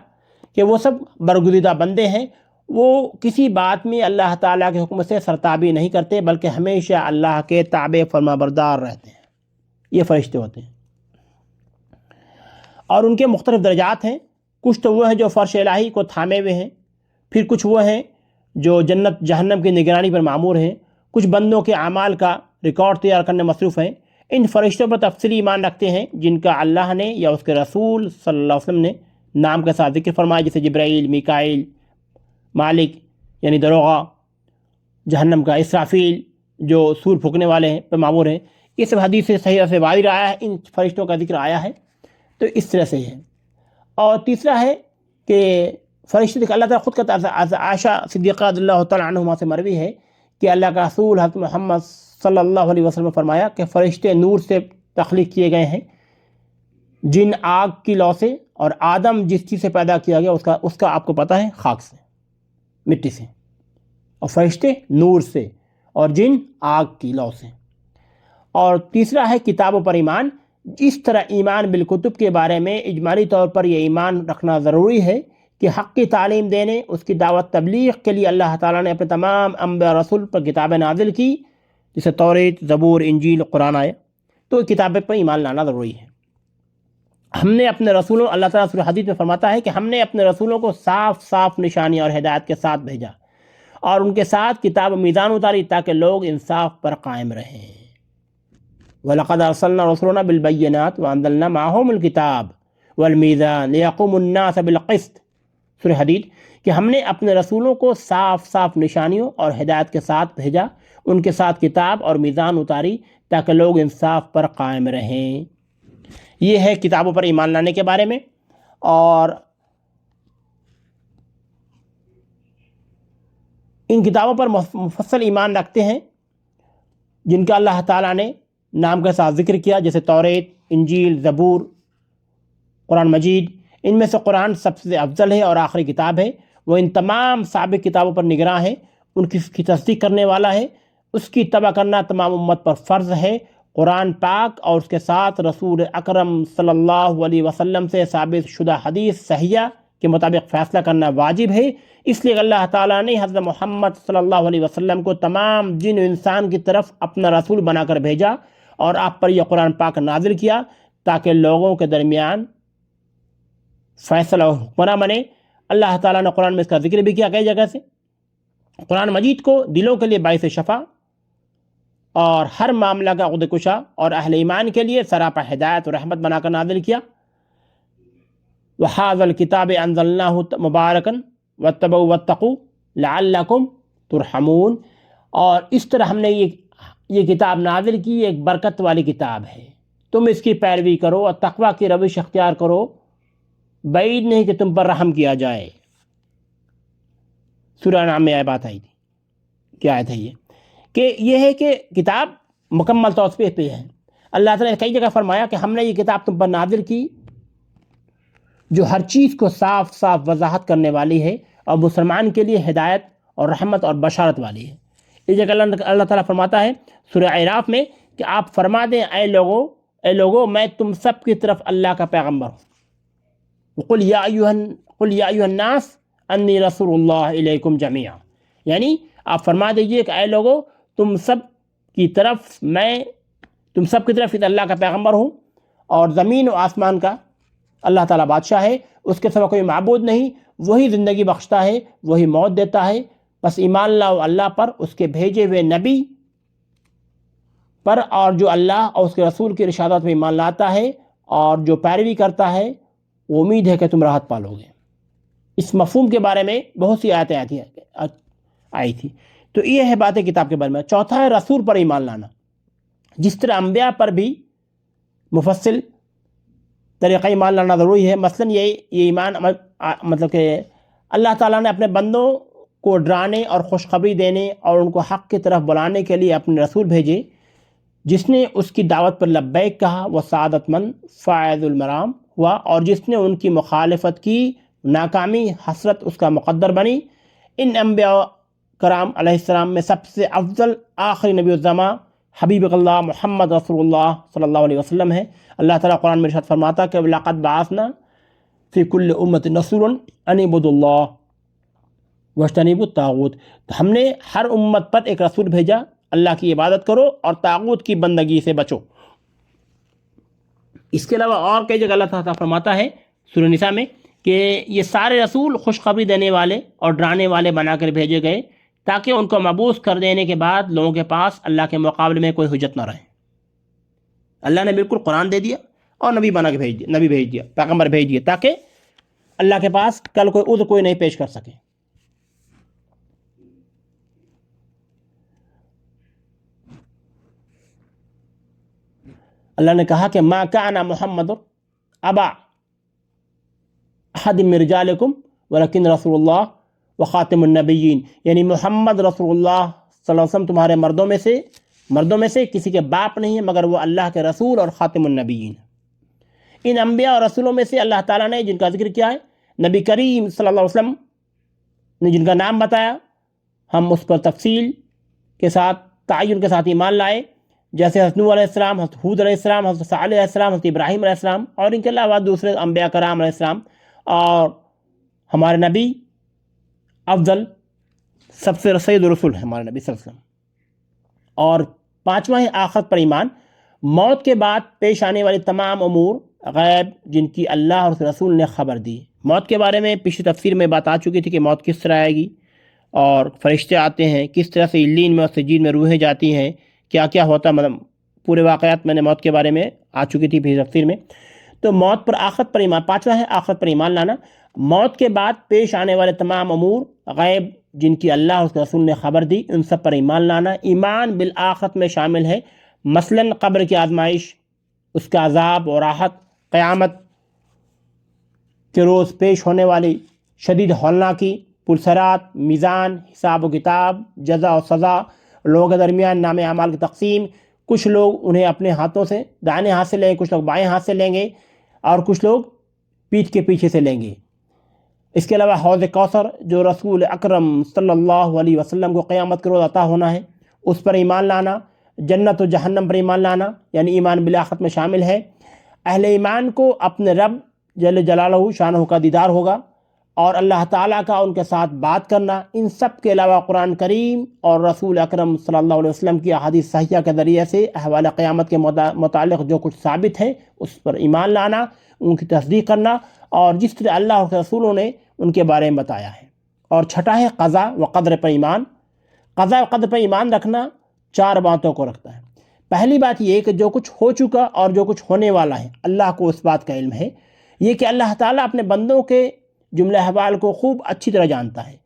کہ وہ سب برگزیدہ بندے ہیں، وہ کسی بات میں اللہ تعالیٰ کے حکم سے سرتابی نہیں کرتے، بلکہ ہمیشہ اللہ کے تابع فرما بردار رہتے ہیں۔ یہ فرشتے ہوتے ہیں، اور ان کے مختلف درجات ہیں۔ کچھ تو وہ ہیں جو فرش الہی کو تھامے ہوئے ہیں، پھر کچھ وہ ہیں جو جنت جہنم کی نگرانی پر معمور ہیں، کچھ بندوں کے اعمال کا ریکارڈ تیار کرنے مصروف ہیں۔ ان فرشتوں پر تفصیلی ایمان رکھتے ہیں جن کا اللہ نے یا اس کے رسول صلی اللہ علیہ وسلم نے نام کے ساتھ ذکر فرمایا، جیسے جبرائیل، میکائیل، مالک یعنی دروغہ جہنم کا، اسرافیل جو سور پھونکنے والے ہیں پہ معمور ہیں۔ یہ سب حدیث سے صحیح سے واضح آیا ہے، ان فرشتوں کا ذکر آیا ہے، تو اس طرح سے ہے۔ اور تیسرا ہے کہ فرشتے اللہ تعالیٰ خود کا عائشہ صدیقہ رضی اللہ تعالیٰ عنہما سے مروی ہے کہ اللہ کا رسول حضرت محمد صلی اللہ علیہ وسلم نے فرمایا کہ فرشتے نور سے تخلیق کیے گئے ہیں، جن آگ کی لو سے، اور آدم جس چیز سے پیدا کیا گیا اس کا آپ کو پتہ ہے خاک سے، مٹی سے، اور فرشتے نور سے، اور جن آگ کی لو سے۔ اور تیسرا ہے کتابوں پر ایمان۔ اس طرح ایمان بالکتب کے بارے میں اجمالی طور پر یہ ایمان رکھنا ضروری ہے کہ حق کی تعلیم دینے، اس کی دعوت تبلیغ کے لیے اللہ تعالیٰ نے اپنے تمام انبیاء رسول پر کتابیں نازل کی، جیسے توریت، زبور، انجیل، قرآن آیا، تو کتابیں پر ایمان لانا ضروری ہے۔ ہم نے اپنے رسولوں، اللہ تعالیٰ سورہ حدید میں فرماتا ہے کہ ہم نے اپنے رسولوں کو صاف صاف نشانی اور ہدایت کے ساتھ بھیجا، اور ان کے ساتھ کتاب و میزان اتاری تاکہ لوگ انصاف پر قائم رہیں۔ وَلَقَدْ أَرْسَلْنَا رُسُلَنَا بِالْبَيِّنَاتِ وَأَنزَلْنَا مَعَهُمُ الْكِتَابَ وَالْمِيزَانَ لِيَقُومَ النَّاسَ بِالْقِسْطِ، سورہ حدید، کہ ہم نے اپنے رسولوں کو صاف صاف نشانیوں اور ہدایت کے ساتھ بھیجا، ان کے ساتھ کتاب اور میزان اتاری تاکہ لوگ انصاف پر قائم رہیں۔ یہ ہے کتابوں پر ایمان لانے کے بارے میں۔ اور ان کتابوں پر مفصل ایمان رکھتے ہیں جن کا اللہ تعالیٰ نے نام کے ساتھ ذکر کیا، جیسے توریت، انجیل، زبور، قرآن مجید۔ ان میں سے قرآن سب سے افضل ہے اور آخری کتاب ہے۔ وہ ان تمام سابق کتابوں پر نگراں ہے، ان کی تصدیق کرنے والا ہے، اس کی اتباع کرنا تمام امت پر فرض ہے۔ قرآن پاک اور اس کے ساتھ رسول اکرم صلی اللہ علیہ وسلم سے ثابت شدہ حدیث صحیحہ کے مطابق فیصلہ کرنا واجب ہے۔ اس لیے اللہ تعالیٰ نے حضرت محمد صلی اللہ علیہ وسلم کو تمام جن و انسان کی طرف اپنا رسول بنا کر بھیجا، اور آپ پر یہ قرآن پاک نازل کیا تاکہ لوگوں کے درمیان فیصلہ اور حکمراں بنے۔ اللہ تعالیٰ نے قرآن میں اس کا ذکر بھی کیا کئی جگہ سے۔ قرآن مجید کو دلوں کے لیے باعث شفا اور ہر معاملہ کا عقدہ کشا اور اہل ایمان کے لیے سراپا ہدایت و رحمت بنا کر نازل کیا۔ وَهَذَا الْكِتَابِ أَنزَلْنَاهُ مُبَارَكًا وَاتَّبَعُوا وَاتَّقُوا لَعَلَّكُمْ تُرْحَمُونَ، اور اس طرح ہم نے یہ کتاب نازل کی، ایک برکت والی کتاب ہے، تم اس کی پیروی کرو اور تقوی کی روش اختیار کرو، بعید نہیں کہ تم پر رحم کیا جائے۔ سورہ انعام میں یہ بات آئی تھی، کیا آیت ہے یہ، کہ یہ ہے کہ کتاب مکمل طور پہ ہے۔ اللہ تعالیٰ نے کئی جگہ فرمایا کہ ہم نے یہ کتاب تم پر نازل کی جو ہر چیز کو صاف صاف وضاحت کرنے والی ہے، اور مسلمان کے لیے ہدایت اور رحمت اور بشارت والی ہے۔ اس جگہ اللہ تعالیٰ فرماتا ہے سورہ اعراف میں کہ آپ فرما دیں اے لوگو میں تم سب کی طرف اللہ کا پیغمبر ہوں۔ قل یا ایھا الناس انی رسول اللہ الیکم جمیعا، یعنی آپ فرما دیجئے کہ اے لوگو تم سب کی طرف اللہ کا پیغمبر ہوں، اور زمین و آسمان کا اللہ تعالیٰ بادشاہ ہے، اس کے سوا کوئی معبود نہیں، وہی زندگی بخشتا ہے، وہی موت دیتا ہے، بس ایمان لاؤ اللہ پر، اس کے بھیجے ہوئے نبی پر، اور جو اللہ اور اس کے رسول کی ارشادات میں ایمان لاتا ہے اور جو پیروی کرتا ہے، وہ امید ہے کہ تم راحت پالو گے۔ اس مفہوم کے بارے میں بہت سی آیتیں آئی تھی۔ تو یہ ہے باتیں کتاب کے بارے میں۔ چوتھا ہے رسول پر ایمان لانا۔ جس طرح انبیاء پر بھی مفصل طریقہ ایمان لانا ضروری ہے، مثلا یہ ایمان مطلب کہ اللہ تعالیٰ نے اپنے بندوں کو ڈرانے اور خوشخبری دینے اور ان کو حق کی طرف بلانے کے لیے اپنے رسول بھیجے۔ جس نے اس کی دعوت پر لبیک کہا وہ سعادت مند فائز المرام ہوا، اور جس نے ان کی مخالفت کی ناکامی حسرت اس کا مقدر بنی۔ ان انبیاء کرام علیہ السلام میں سب سے افضل آخری نبی الزماں حبیب اللہ محمد رسول اللہ صلی اللہ علیہ وسلم ہے۔ اللہ تعالیٰ قرآن میں ارشاد فرماتا کہ لقد بعثنا فی کل امۃ رسولا ان اعبدوا اللہ، وَاجْتَنِبُوا الطَّاغُوتَ، تو ہم نے ہر امت پر ایک رسول بھیجا، اللہ کی عبادت کرو اور طاغوت کی بندگی سے بچو۔ اس کے علاوہ اور کئی جگہ اللہ تعالیٰ فرماتا ہے سورہ نساء میں کہ یہ سارے رسول خوشخبری دینے والے اور ڈرانے والے بنا کر بھیجے گئے تاکہ ان کو مبعوث کر دینے کے بعد لوگوں کے پاس اللہ کے مقابلے میں کوئی حجت نہ رہے۔ اللہ نے بالکل قرآن دے دیا اور نبی بنا کے بھیج دیا، نبی بھیج دیا، پیغمبر بھیج دیا، تاکہ اللہ کے پاس کل کوئی عذر کوئی نہیں پیش کر سکے۔ اللہ نے کہا کہ ما کان محمد ابا احد من رجالکم ولکن رسول اللہ وخاتم النبیین، یعنی محمد رسول اللہ صلی اللہ علیہ وسلم تمہارے مردوں میں سے کسی کے باپ نہیں ہے مگر وہ اللہ کے رسول اور خاتم النبیین۔ ان انبیاء اور رسولوں میں سے اللہ تعالیٰ نے جن کا ذکر کیا ہے، نبی کریم صلی اللہ علیہ وسلم نے جن کا نام بتایا، ہم اس پر تفصیل کے ساتھ تعین کے ساتھ ایمان لائے، جیسے حضرت نوح علیہ السلام، حضرت ہود علیہ السلام، حضرت صالح علیہ السلام، حضرت ابراہیم علیہ السلام، اور ان کے علاوہ دوسرے انبیاء کرام علیہ السلام، اور ہمارے نبی افضل سب سے سید الرسول ہے ہمارے نبی صلی اللہ علیہ وسلم۔ اور پانچواں ہے آخرت پر ایمان، موت کے بعد پیش آنے والی تمام امور غیب جن کی اللہ اور اس رسول نے خبر دی۔ موت کے بارے میں پچھلی تفسیر میں بات آ چکی تھی کہ موت کس طرح آئے گی، اور فرشتے آتے ہیں کس طرح سے علیین میں اور سجین میں روحیں جاتی ہیں، کیا کیا ہوتا، مطلب پورے واقعات میں نے موت کے بارے میں آ چکی تھی پچھلی تفسیر میں۔ تو موت پر آخرت پر ایمان، پانچواں ہے آخرت پر ایمان لانا، موت کے بعد پیش آنے والے تمام امور غیب جن کی اللہ اور اس کے رسول نے خبر دی، ان سب پر ایمان لانا۔ ایمان بالآخرت میں شامل ہے مثلاً قبر کی آزمائش، اس کا عذاب اور راحت، قیامت کے روز پیش ہونے والی شدید ہولناکی، پلسرات، میزان، حساب و کتاب، جزا و سزا، لوگوں کے درمیان نام اعمال کی تقسیم، کچھ لوگ انہیں اپنے ہاتھوں سے دائیں ہاتھ سے لیں گے، کچھ لوگ بائیں ہاتھ سے لیں گے، اور کچھ لوگ پیٹھ کے پیچھے سے لیں گے۔ اس کے علاوہ حوض کوثر جو رسول اکرم صلی اللہ علیہ وسلم کو قیامت کے روز عطا ہونا ہے، اس پر ایمان لانا۔ جنت و جہنم پر ایمان لانا، یعنی ایمان بالآخرت میں شامل ہے۔ اہل ایمان کو اپنے رب جل جلالہ شانہ کا دیدار ہوگا اور اللہ تعالیٰ کا ان کے ساتھ بات کرنا۔ ان سب کے علاوہ قرآن کریم اور رسول اکرم صلی اللہ علیہ وسلم کی احادیث صحیحہ کے ذریعے سے احوال قیامت کے متعلق جو کچھ ثابت ہے اس پر ایمان لانا، ان کی تصدیق کرنا، اور جس طرح اللہ اور رسولوں نے ان کے بارے میں بتایا ہے۔ اور چھٹا ہے قضا و قدر پر ایمان۔ قضا و قدر پر ایمان رکھنا چار باتوں کو رکھتا ہے۔ پہلی بات یہ کہ جو کچھ ہو چکا اور جو کچھ ہونے والا ہے اللہ کو اس بات کا علم ہے، یہ کہ اللہ تعالیٰ اپنے بندوں کے جملہ احوال کو خوب اچھی طرح جانتا ہے،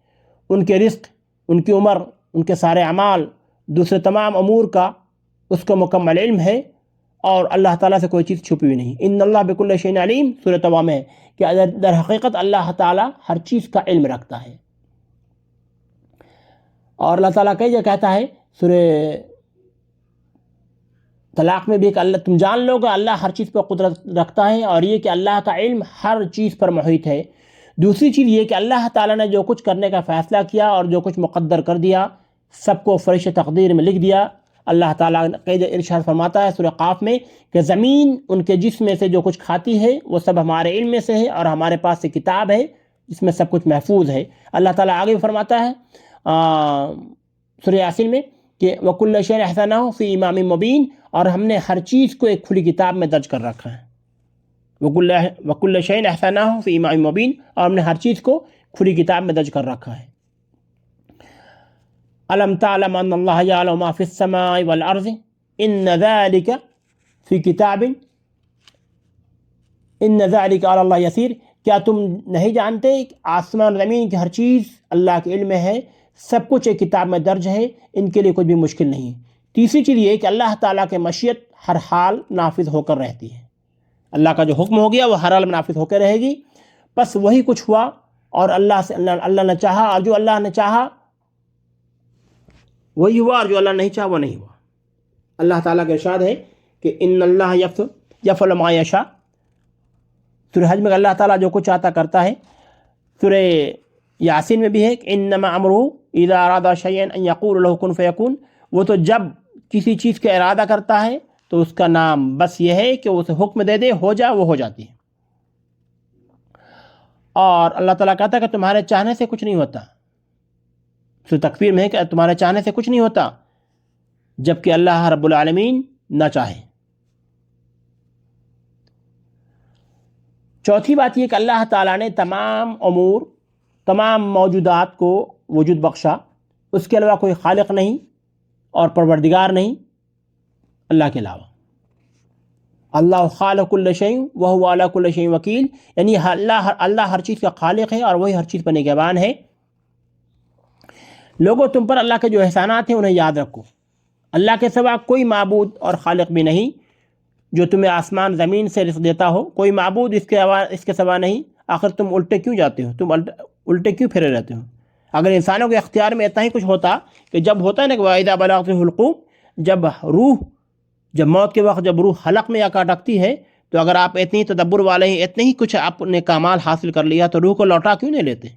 ان کے رزق، ان کی عمر، ان کے سارے اعمال، دوسرے تمام امور کا اس کو مکمل علم ہے، اور اللہ تعالیٰ سے کوئی چیز چھپی ہوئی نہیں۔ ان اللہ بکل شیء علیم، سورۃ توبہ میں ہے کہ در حقیقت اللہ تعالیٰ ہر چیز کا علم رکھتا ہے۔ اور اللہ تعالیٰ کئی جگہ کہتا ہے سورہ طلاق میں بھی کہ اللہ تم جان لو کہ اللہ ہر چیز پر قدرت رکھتا ہے، اور یہ کہ اللہ کا علم ہر چیز پر محیط ہے۔ دوسری چیز یہ کہ اللہ تعالیٰ نے جو کچھ کرنے کا فیصلہ کیا اور جو کچھ مقدر کر دیا سب کو فرش تقدیر میں لکھ دیا۔ اللہ تعالیٰ نے کئی جگہ ارشاد فرماتا ہے سورہ قاف میں کہ زمین ان کے جسم میں سے جو کچھ کھاتی ہے وہ سب ہمارے علم میں سے ہے، اور ہمارے پاس سے کتاب ہے جس میں سب کچھ محفوظ ہے۔ اللہ تعالیٰ آگے بھی فرماتا ہے سورہ یاسین میں کہ وَكُلَّ شَيْءٍ أَحْصَيْنَاهُ فِي إِمَامٍ مُبِينٍ، اور ہم نے ہر چیز کو ایک کھلی کتاب میں درج کر رکھا ہے۔ وَكُلَّ شَيْءٍ أَحْصَيْنَاهُ فِي إِمَامٍ مُبِينٍ، اور ہم نے ہر چیز کو کھلی کتاب میں درج کر رکھا ہے۔ أَلَمْ تَعْلَمْ أَنَّ اللَّهَ يَعْلَمُ مَا فِي السَّمَاءِ وَالْأَرْضِ إِنَّ ذَلِكَ فِي كِتَابٍ إِنَّ ذَلِكَ عَلَى اللَّهِ يَسِيرٌ، کیا تم نہیں جانتے کہ آسمان زمین کی ہر چیز اللہ کے علم میں ہے، سب کچھ ایک کتاب میں درج ہے، ان کے لیے کچھ بھی مشکل نہیں ہے۔ تیسری چیز یہ کہ اللہ تعالیٰ کے مشیت ہر حال نافذ ہو کر رہتی ہے۔ اللہ کا جو حکم ہو گیا وہ ہر حال میں نافذ ہو کے رہے گی، بس وہی کچھ ہوا اور اللہ نے چاہا، اور جو اللہ نے چاہا وہی ہوا، اور جو اللہ نہیں چاہا وہ نہیں ہوا۔ اللہ تعالیٰ کا ارشاد ہے کہ ان اللہ یفعل ما یشاء، سورہ حج میں اللہ تعالیٰ جو کچھ چاہتا کرتا ہے۔ سورہ یاسین میں بھی ہے کہ انما امرہ اذا اراد شیئا ان یقول له کن فیکون، وہ تو جب کسی چیز کا ارادہ کرتا ہے تو اس کا نام بس یہ ہے کہ اسے حکم دے دے، ہو جا، وہ ہو جاتی ہے۔ اور اللہ تعالیٰ کہتا ہے کہ تمہارے چاہنے سے کچھ نہیں ہوتا، تو تکفیر میں ہے کہ تمہارے چاہنے سے کچھ نہیں ہوتا جبکہ اللہ رب العالمین نہ چاہے۔ چوتھی بات یہ کہ اللہ تعالیٰ نے تمام امور، تمام موجودات کو وجود بخشا، اس کے علاوہ کوئی خالق نہیں اور پروردگار نہیں اللہ کے علاوہ۔ اللہ خالق کل شیء وہو علی کل شیء وکیل، یعنی اللہ ہر چیز کا خالق ہے اور وہی ہر چیز پر نگہبان ہے۔ لوگوں، تم پر اللہ کے جو احسانات ہیں انہیں یاد رکھو۔ اللہ کے سوا کوئی معبود اور خالق بھی نہیں جو تمہیں آسمان زمین سے رزق دیتا ہو، کوئی معبود اس کے سوا نہیں۔ آخر تم الٹے کیوں جاتے ہو؟ تم الٹے کیوں پھرے رہتے ہو؟ اگر انسانوں کے اختیار میں اتنا ہی کچھ ہوتا کہ جب ہوتا ہے نا کہ وَإِذَا بَلَغَتِ الْحُلْقُومَ، جب موت کے وقت جب روح حلق میں آ کر اٹکتی ہے، تو اگر آپ اتنی تدبر والے ہیں، اتنے ہی کچھ آپ نے کمال حاصل کر لیا، تو روح کو لوٹا کیوں نہیں لیتے؟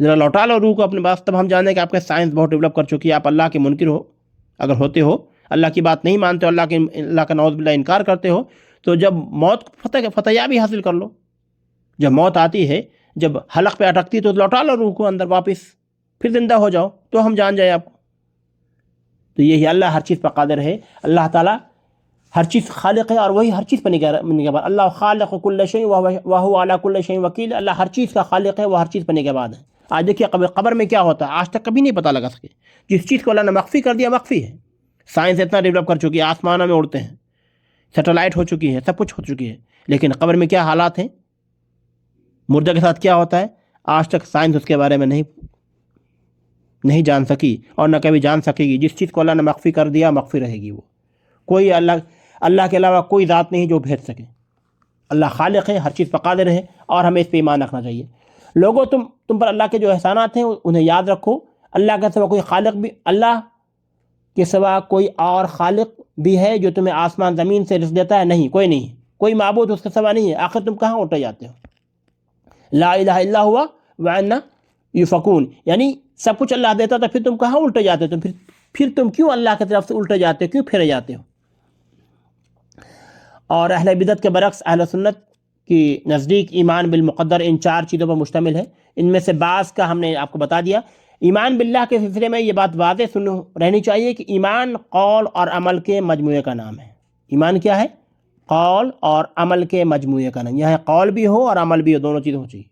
ذرا لوٹا لو روح کو اپنے پاس، تب ہم جانیں کہ آپ کا سائنس بہت ڈیولپ کر چکی ہے، آپ اللہ کے منکر ہو اگر ہوتے ہو، اللہ کی بات نہیں مانتے ہو، اللہ کا نعوذ باللہ انکار کرتے ہو، تو جب موت فتح یابی حاصل کر لو۔ جب موت آتی ہے، جب حلق پہ اٹکتی تو لوٹا لو روح کو اندر واپس، پھر زندہ ہو جاؤ تو ہم جان جائیں آپ کو۔ تو یہی اللہ ہر چیز پر قادر ہے، اللہ تعالیٰ ہر چیز خالق ہے اور وہی ہر چیز پر نگہبان۔ اللہ خالق کل شیء وہو علی کل شیء وکیل، اللہ ہر چیز کا خالق ہے، وہ ہر چیز پر نگہبان ہے۔ آج دیکھیے قبر میں کیا ہوتا ہے، آج تک کبھی نہیں پتہ لگا سکے۔ جس چیز کو اللہ نے مخفی کر دیا مخفی ہے۔ سائنس اتنا ڈیولپ کر چکی ہے، آسمانوں میں اڑتے ہیں، سیٹلائٹ ہو چکی ہے، سب کچھ ہو چکی ہے، لیکن قبر میں کیا حالات ہیں، مردہ کے ساتھ کیا ہوتا ہے، آج تک سائنس اس کے بارے میں نہیں جان سکی اور نہ کبھی جان سکے گی۔ جس چیز کو اللہ نے مخفی کر دیا مخفی رہے گی۔ وہ کوئی اللہ کے علاوہ کوئی ذات نہیں جو بھیج سکے۔ اللہ خالق ہے، ہر چیز پر قادر ہے، اور ہمیں اس پہ ایمان رکھنا چاہیے۔ لوگوں، تم پر اللہ کے جو احسانات ہیں انہیں یاد رکھو۔ اللہ کے سوا کوئی خالق بھی، اللہ کے سوا کوئی اور خالق بھی ہے جو تمہیں آسمان زمین سے رزق دیتا ہے؟ نہیں، کوئی نہیں، کوئی معبود اس کے سوا نہیں ہے۔ آخر تم کہاں اٹھے جاتے ہو؟ لا الہ الا ہوا وَأَنَّا یُفَکُونَ، یعنی سب کچھ اللہ دیتا تھا، پھر تم کہاں الٹے جاتے ہو؟ پھر تم کیوں اللہ کی طرف سے الٹے جاتے ہو، کیوں پھرے جاتے ہو؟ اور اہل بدعت کے برعکس اہل سنت کی نزدیک ایمان بالمقدر ان 4 چیزوں پر مشتمل ہے۔ ان میں سے بعض کا ہم نے آپ کو بتا دیا۔ ایمان باللہ کے سلسلے میں یہ بات واضح رہنی چاہیے کہ ایمان قول اور عمل کے مجموعے کا نام ہے۔ ایمان کیا ہے؟ قول اور عمل کے مجموعے کا نام۔ یہاں قول بھی ہو اور عمل بھی ہو، دونوں چیزیں ہو چاہیے،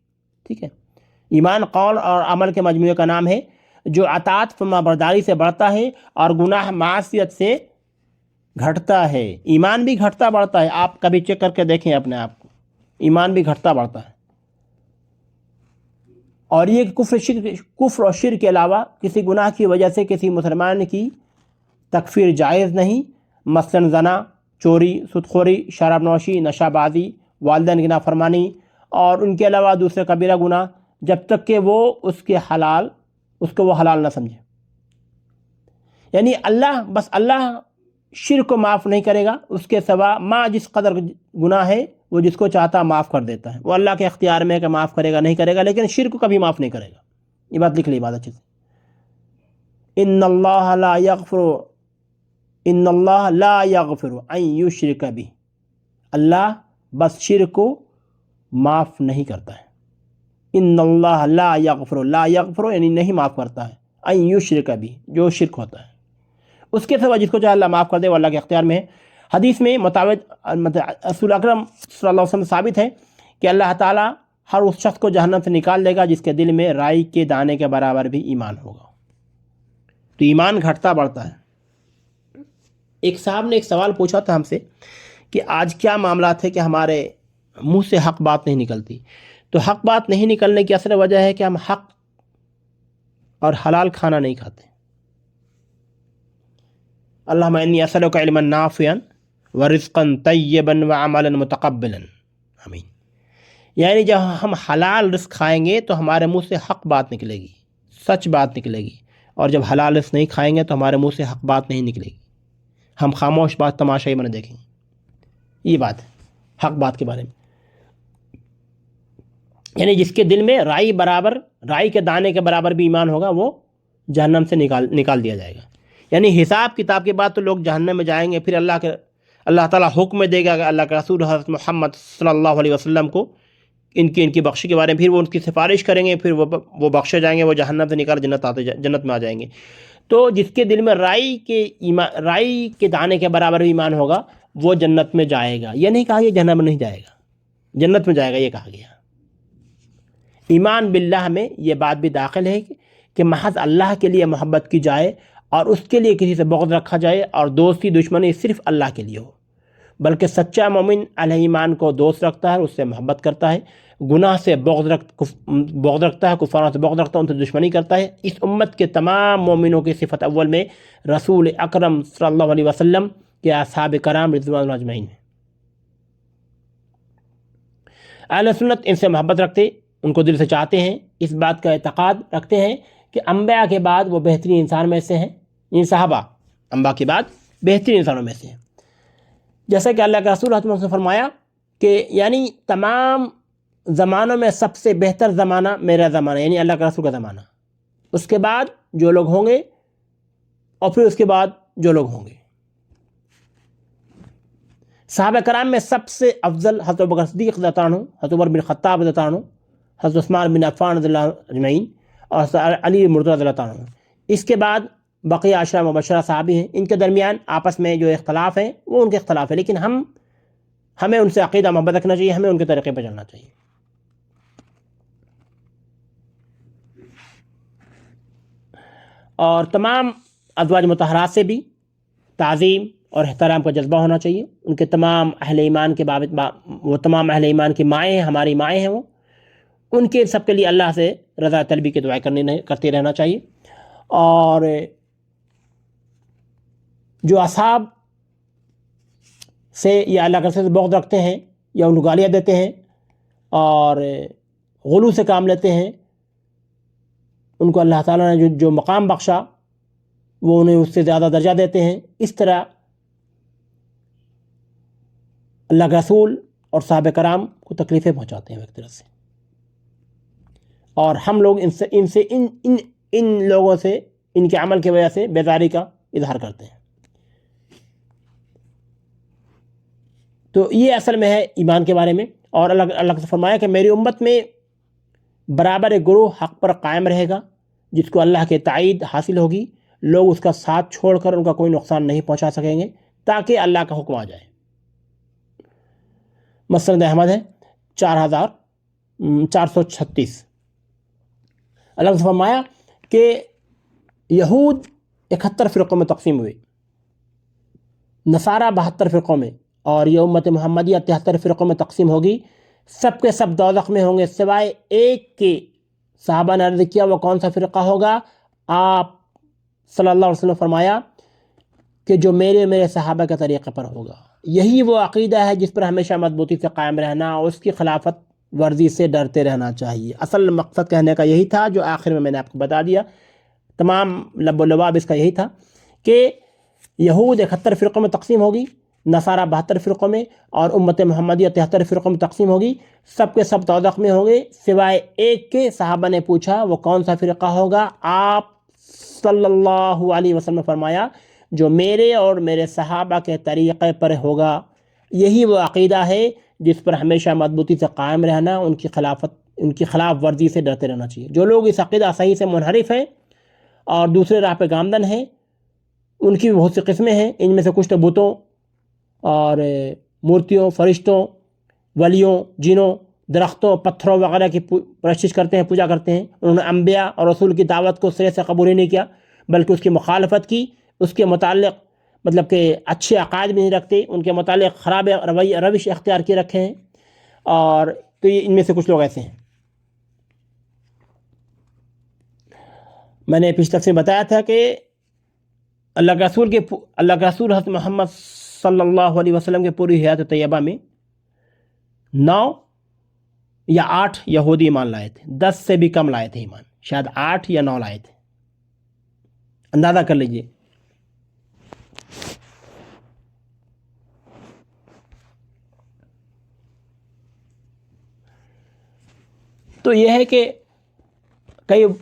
ٹھیک ہے؟ ایمان قول اور عمل کے مجموعے کا نام ہے، جو اطاعت فرما برداری سے بڑھتا ہے اور گناہ معصیت سے گھٹتا ہے۔ ایمان بھی گھٹتا بڑھتا ہے، آپ کبھی چیک کر کے دیکھیں اپنے آپ کو، ایمان بھی گھٹتا بڑھتا ہے۔ اور یہ کفر اور شرک کے علاوہ کسی گناہ کی وجہ سے کسی مسلمان کی تکفیر جائز نہیں، مثلاً زنا، چوری، سودخوری، شراب نوشی، نشہ بازی، والدین کی نافرمانی اور ان کے علاوہ دوسرے کبیرہ گناہ، جب تک کہ وہ اس کو وہ حلال نہ سمجھے۔ یعنی اللہ شرک کو معاف نہیں کرے گا، اس کے سوا جس قدر گناہ ہے وہ جس کو چاہتا معاف کر دیتا ہے۔ وہ اللہ کے اختیار میں ہے کہ معاف کرے گا نہیں کرے گا، لیکن شرک کو کبھی معاف نہیں کرے گا۔ یہ بات لکھ لی بات اچھے سے۔ ان اللہ لا یغفر ان یشرک بہ، اللہ بس شرک کو معاف نہیں کرتا ہے۔ ان اللہ لا یغفر یعنی نہیں معاف کرتا ہے، ان یشرک بہ، جو شرک ہوتا ہے۔ اس کے سوا جس کو چاہے اللہ معاف کر دے، وہ اللہ کے اختیار میں ہے۔ حدیث میں رسول اکرم صلی اللہ علیہ وسلم ثابت ہے کہ اللہ تعالیٰ ہر اس شخص کو جہنم سے نکال دے گا جس کے دل میں رائی کے دانے کے برابر بھی ایمان ہوگا۔ تو ایمان گھٹتا بڑھتا ہے۔ ایک صاحب نے ایک سوال پوچھا تھا ہم سے کہ آج کیا معاملات ہے کہ ہمارے منہ سے حق بات نہیں نکلتی؟ تو حق بات نہیں نکلنے کی اصل وجہ ہے کہ ہم حق اور حلال کھانا نہیں کھاتے۔ اللہم انی اسألک علما نافعا ورزقا طیبا وعملا متقبلا، آمین۔ یعنی جب ہم حلال رزق کھائیں گے تو ہمارے منہ سے حق بات نکلے گی، سچ بات نکلے گی، اور جب حلال رزق نہیں کھائیں گے تو ہمارے منہ سے حق بات نہیں نکلے گی، ہم خاموش بات تماشائی بنے دیکھیں گے۔ یہ بات ہے حق بات کے بارے میں۔ یعنی جس کے دل میں رائی کے دانے کے برابر بھی ایمان ہوگا، وہ جہنم سے نکال دیا جائے گا۔ یعنی حساب کتاب کے بعد تو لوگ جہنم میں جائیں گے، پھر اللہ تعالیٰ حکم دے گا کہ اللہ کے رسول حضرت محمد صلی اللہ علیہ وسلم کو ان کی بخشی کے بارے میں، پھر وہ ان کی سفارش کریں گے، پھر وہ بخشے جائیں گے، وہ جہنم سے نکال جنت میں آ جائیں گے۔ تو جس کے دل میں رائی کے دانے کے برابر بھی ایمان ہوگا وہ جنت میں جائے گا۔ یہ نہیں کہا یہ جہنم میں نہیں جائے گا، جنت میں جائے گا، یہ کہا گیا۔ ایمان باللہ میں یہ بات بھی داخل ہے کہ محض اللہ کے لیے محبت کی جائے اور اس کے لیے کسی سے بغض رکھا جائے، اور دوستی دشمنی صرف اللہ کے لیے ہو، بلکہ سچا مومن اہل ایمان کو دوست رکھتا ہے، اس سے محبت کرتا ہے، گناہ سے بغض رکھتا ہے، کفاروں سے بغض رکھتا ہے، ان سے دشمنی کرتا ہے۔ اس امت کے تمام مومنوں کی صفت اول میں رسول اکرم صلی اللہ علیہ وسلم کے اصحاب کرام رضوان اللہ اجمعین ہیں۔ اہل سنت ان سے محبت رکھتے، ان کو دل سے چاہتے ہیں، اس بات کا اعتقاد رکھتے ہیں کہ انبیاء کے بعد وہ بہترین انسان میں سے ہیں، ان صحابہ انبیاء کے بعد بہترین انسانوں میں سے ہیں۔ جیسا کہ اللہ کے رسول صلی اللہ علیہ وسلم نے فرمایا کہ یعنی تمام زمانوں میں سب سے بہتر زمانہ میرا زمانہ، یعنی اللہ کے رسول کا زمانہ، اس کے بعد جو لوگ ہوں گے، اور پھر اس کے بعد جو لوگ ہوں گے۔ صحابہ کرام میں سب سے افضل حضرت ابوبکر صدیق رضی اللہ عنہ، حضرت عمر بن خطاب رضی اللہ عنہ، حضرت عثمان بن عفان رضی اللہ اجمعین، اور علی مرتضیٰ رضی اللہ عنہ۔ اس کے بعد بقیہ عشرہ مبشرہ صحابی ہیں، ان کے درمیان آپس میں جو اختلاف ہے وہ ان کے اختلاف ہے، لیکن ہمیں ان سے عقیدہ محبت رکھنا چاہیے، ہمیں ان کے طریقے پہ چلنا چاہیے۔ اور تمام ازواج مطہرات سے بھی تعظیم اور احترام کا جذبہ ہونا چاہیے، ان کے تمام اہل ایمان کے بابت وہ تمام اہل ایمان کی مائیں ہیں، ہماری مائیں ہیں، وہ ان کے سب کے لیے اللہ سے رضا طلبی کی دعائیں کرتے رہنا چاہیے۔ اور جو اصحاب سے یا اللہ کے رسول سے بغض رکھتے ہیں یا ان کو گالیاں دیتے ہیں اور غلو سے کام لیتے ہیں، ان کو اللہ تعالیٰ نے جو مقام بخشا وہ انہیں اس سے زیادہ درجہ دیتے ہیں۔ اس طرح اللہ کے رسول اور صحابہ کرام کو تکلیفیں پہنچاتے ہیں ایک طرح سے، اور ہم لوگ ان لوگوں سے ان کے عمل کی وجہ سے بیزاری کا اظہار کرتے ہیں۔ تو یہ اصل میں ہے ایمان کے بارے میں۔ اور اللہ نے فرمایا کہ میری امت میں برابر ایک گروہ حق پر قائم رہے گا، جس کو اللہ کے تائید حاصل ہوگی، لوگ اس کا ساتھ چھوڑ کر ان کا کوئی نقصان نہیں پہنچا سکیں گے تاکہ اللہ کا حکم آ جائے۔ مسند احمد ہے 4436۔ اللہ نے فرمایا کہ یہود 71 فرقوں میں تقسیم ہوئے، نصارہ 72 فرقوں میں، اور یہ امت محمدیہ 73 فرقوں میں تقسیم ہوگی، سب کے سب دوزخ میں ہوں گے سوائے ایک کے۔ صحابہ نے عرض کیا وہ کون سا فرقہ ہوگا؟ آپ صلی اللہ علیہ وسلم فرمایا کہ جو میرے صحابہ کے طریقے پر ہوگا۔ یہی وہ عقیدہ ہے جس پر ہمیشہ مضبوطی سے قائم رہنا اور اس کی خلافت ورزی سے ڈرتے رہنا چاہیے۔ اصل مقصد کہنے کا یہی تھا جو آخر میں نے آپ کو بتا دیا، تمام لب و لباب اس کا یہی تھا کہ یہود 71 فرقوں میں تقسیم ہوگی، نصارہ 72 فرقوں میں، اور امت محمدیہ 73 فرقوں میں تقسیم ہوگی، سب کے سب دوزخ میں ہوں گے سوائے ایک کے۔ صحابہ نے پوچھا وہ کون سا فرقہ ہوگا؟ آپ صلی اللہ علیہ وسلم نے فرمایا جو میرے اور میرے صحابہ کے طریقے پر ہوگا۔ یہی وہ عقیدہ ہے جس پر ہمیشہ مضبوطی سے قائم رہنا، ان کی خلاف ورزی سے ڈرتے رہنا چاہیے۔ جو لوگ اس عقیدہ صحیح سے منحرف ہیں اور دوسرے راہ پہ گامزن ہیں، ان کی بہت سی قسمیں ہیں، ان میں سے کچھ تو بتوں اور مورتیوں، فرشتوں، ولیوں، جنوں، درختوں، پتھروں وغیرہ کی پرستش کرتے ہیں، پوجا کرتے ہیں۔ انہوں نے انبیاء اور رسول کی دعوت کو سرے سے قبول ہی نہیں کیا، بلکہ اس کی مخالفت کی، اس کے متعلق مطلب کہ اچھے عقائد بھی نہیں رکھتے، ان کے متعلق خراب روش اختیار کیے رکھے ہیں۔ اور تو یہ ان میں سے کچھ لوگ ایسے ہیں۔ میں نے پچھلی تفسیر میں بتایا تھا کہ اللہ کے رسول حضرت محمد صلی اللہ علیہ وسلم کے پوری حیات طیبہ میں 9 یا 8 یہودی ایمان لائے تھے، 10 سے بھی کم لائے تھے ایمان، شاید 8 یا 9 لائے تھے، اندازہ کر لیجئے۔ تو یہ ہے کہ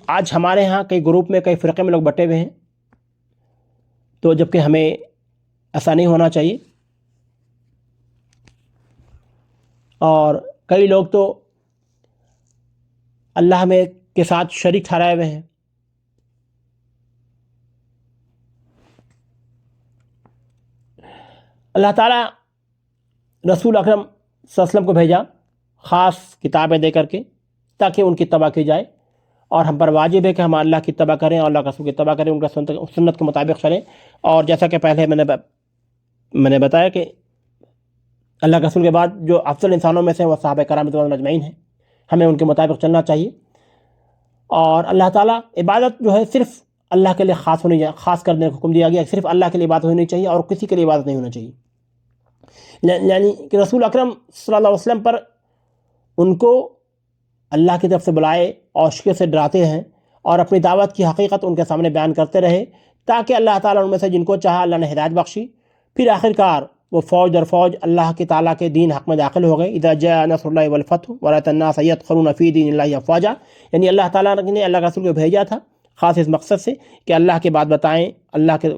آج ہمارے ہاں کئی گروپ میں، کئی فرقے میں لوگ بٹے ہوئے ہیں، تو جبکہ ہمیں ایسا نہیں ہونا چاہیے۔ اور کئی لوگ تو اللہ میں کے ساتھ شریک ٹھہرائے ہوئے ہیں۔ اللہ تعالیٰ رسول اکرم صلی اللہ علیہ وسلم کو بھیجا خاص کتابیں دے کر کے تاکہ ان کی اتباع کی جائے، اور ہم پر واجب ہے کہ ہم اللہ کی اتباع کریں اور اللہ کا رسول کی اتباع کریں، ان کا سنت کے مطابق چلیں۔ اور جیسا کہ پہلے میں نے بتایا کہ اللہ کے رسول کے بعد جو افضل انسانوں میں سے وہ صحابہ کرام رضوان اللہ اجمعین ہیں، ہمیں ان کے مطابق چلنا چاہیے۔ اور اللہ تعالیٰ عبادت جو ہے صرف اللہ کے لیے خاص کرنے کا حکم دیا گیا، صرف اللہ کے لیے عبادت ہونی چاہیے اور کسی کے لیے عبادت نہیں ہونا چاہیے۔ یعنی کہ رسول اکرم صلی اللہ علیہ وسلم پر ان کو اللہ کی طرف سے بلائے اور شرک سے ڈراتے ہیں اور اپنی دعوت کی حقیقت ان کے سامنے بیان کرتے رہے تاکہ اللہ تعالیٰ ان میں سے جن کو چاہا اللہ نے ہدایت بخشی، پھر آخرکار وہ فوج در فوج اللہ کی تعالیٰ کے دین حق میں داخل ہو گئے۔ اذا جاء نصر اللہ والفتح ورأيت الناس يدخلون في دين الله افواجا، یعنی اللہ تعالیٰ نے اللہ کے رسول کو بھیجا تھا خاص اس مقصد سے کہ اللہ کی بات بتائیں، اللہ کے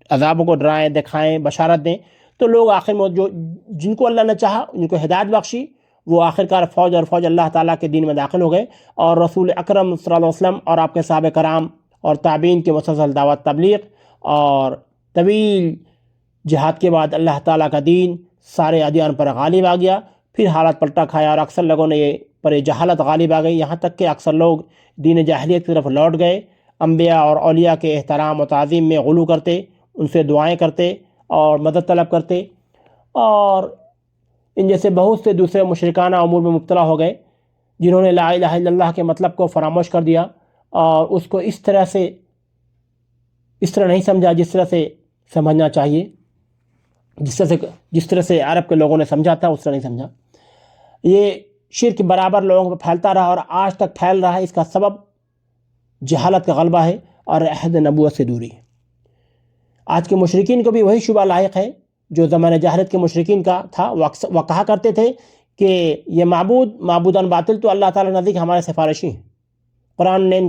عذابوں کو ڈرائیں، دکھائیں، بشارت دیں، تو لوگ آخر میں جو جن کو اللہ نے چاہا جن کو ہدایت بخشی وہ آخرکار فوج اور فوج اللہ تعالیٰ کے دین میں داخل ہو گئے، اور رسول اکرم صلی اللہ علیہ وسلم اور آپ کے صحابہ کرام اور تابعین کی مسلسل دعوت تبلیغ اور طویل جہاد کے بعد اللہ تعالیٰ کا دین سارے ادیان پر غالب آ گیا۔ پھر حالات پلٹا کھایا اور اکثر لوگوں نے یہ جہالت غالب آ گئی، یہاں تک کہ اکثر لوگ دین جاہلیت کی طرف لوٹ گئے، انبیاء اور اولیاء کے احترام و تعظیم میں غلو کرتے، ان سے دعائیں کرتے اور مدد طلب کرتے، اور ان جیسے بہت سے دوسرے مشرکانہ امور میں مبتلا ہو گئے جنہوں نے لا الہ الا اللہ کے مطلب کو فراموش کر دیا اور اس کو اس طرح نہیں سمجھا جس طرح سے سمجھنا چاہیے، جس طرح سے عرب کے لوگوں نے سمجھا تھا اس طرح نہیں سمجھا۔ یہ شرک برابر لوگوں کو پھیلتا رہا اور آج تک پھیل رہا ہے، اس کا سبب جہالت کا غلبہ ہے اور عہد نبوت سے دوری ہے۔ آج کے مشرکین کو بھی وہی شبہ لاحق ہے جو زمانہ جاہلیت کے مشرکین کا تھا۔ وہ کہا کرتے تھے کہ یہ معبودان باطل تو اللہ تعالیٰ نزدیک ہمارے سفارشی ہیں۔ قرآن نے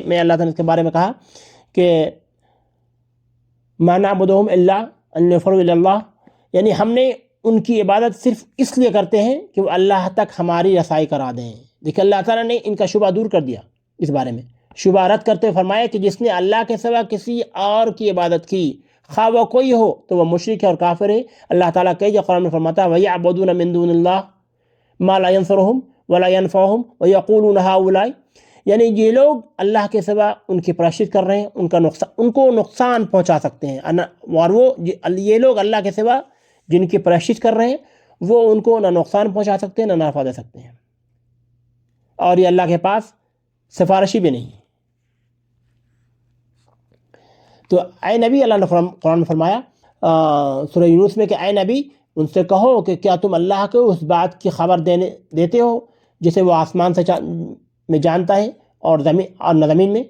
میں اللہ تعالیٰ نے اس کے بارے میں کہا کہ ما نعبدہم الا ان یقربوا الی اللہ، یعنی ہم نے ان کی عبادت صرف اس لیے کرتے ہیں کہ وہ اللہ تک ہماری رسائی کرا دیں۔ دیکھیں اللہ تعالیٰ نے ان کا شبہ دور کر دیا، اس بارے میں شبہ رد کرتے ہوئے فرمایا کہ جس نے اللہ کے سوا کسی اور کی عبادت کی، خواہ وہ کوئی ہو، تو وہ مشرک ہے اور کافر ہے۔ اللہ تعالیٰ کئی جگہ قرآن میں فرماتا ہے وَيَعْبُدُونَ مِن دُونِ اللَّهِ مَا لَا يَنصُرُهُمْ وَلَا يَنفَعُهُمْ وَيَقُولُونَ هَؤُلَاءِ، یعنی یہ لوگ اللہ کے سوا ان کی پرستش کر رہے ہیں، ان کو نقصان پہنچا سکتے ہیں، اور یہ لوگ اللہ کے سوا جن کی پرستش کر رہے ہیں وہ ان کو نہ نقصان پہنچا سکتے ہیں نہ نفع دے سکتے ہیں، اور یہ اللہ کے پاس سفارشی بھی نہیں ہے۔ تو اے نبی، اللہ نے قرآن میں فرمایا سورہ یونس میں کہ اے نبی ان سے کہو کہ کیا تم اللہ کو اس بات کی خبر دیتے ہو جسے وہ آسمان سے میں جانتا ہے اور نہ زمین میں،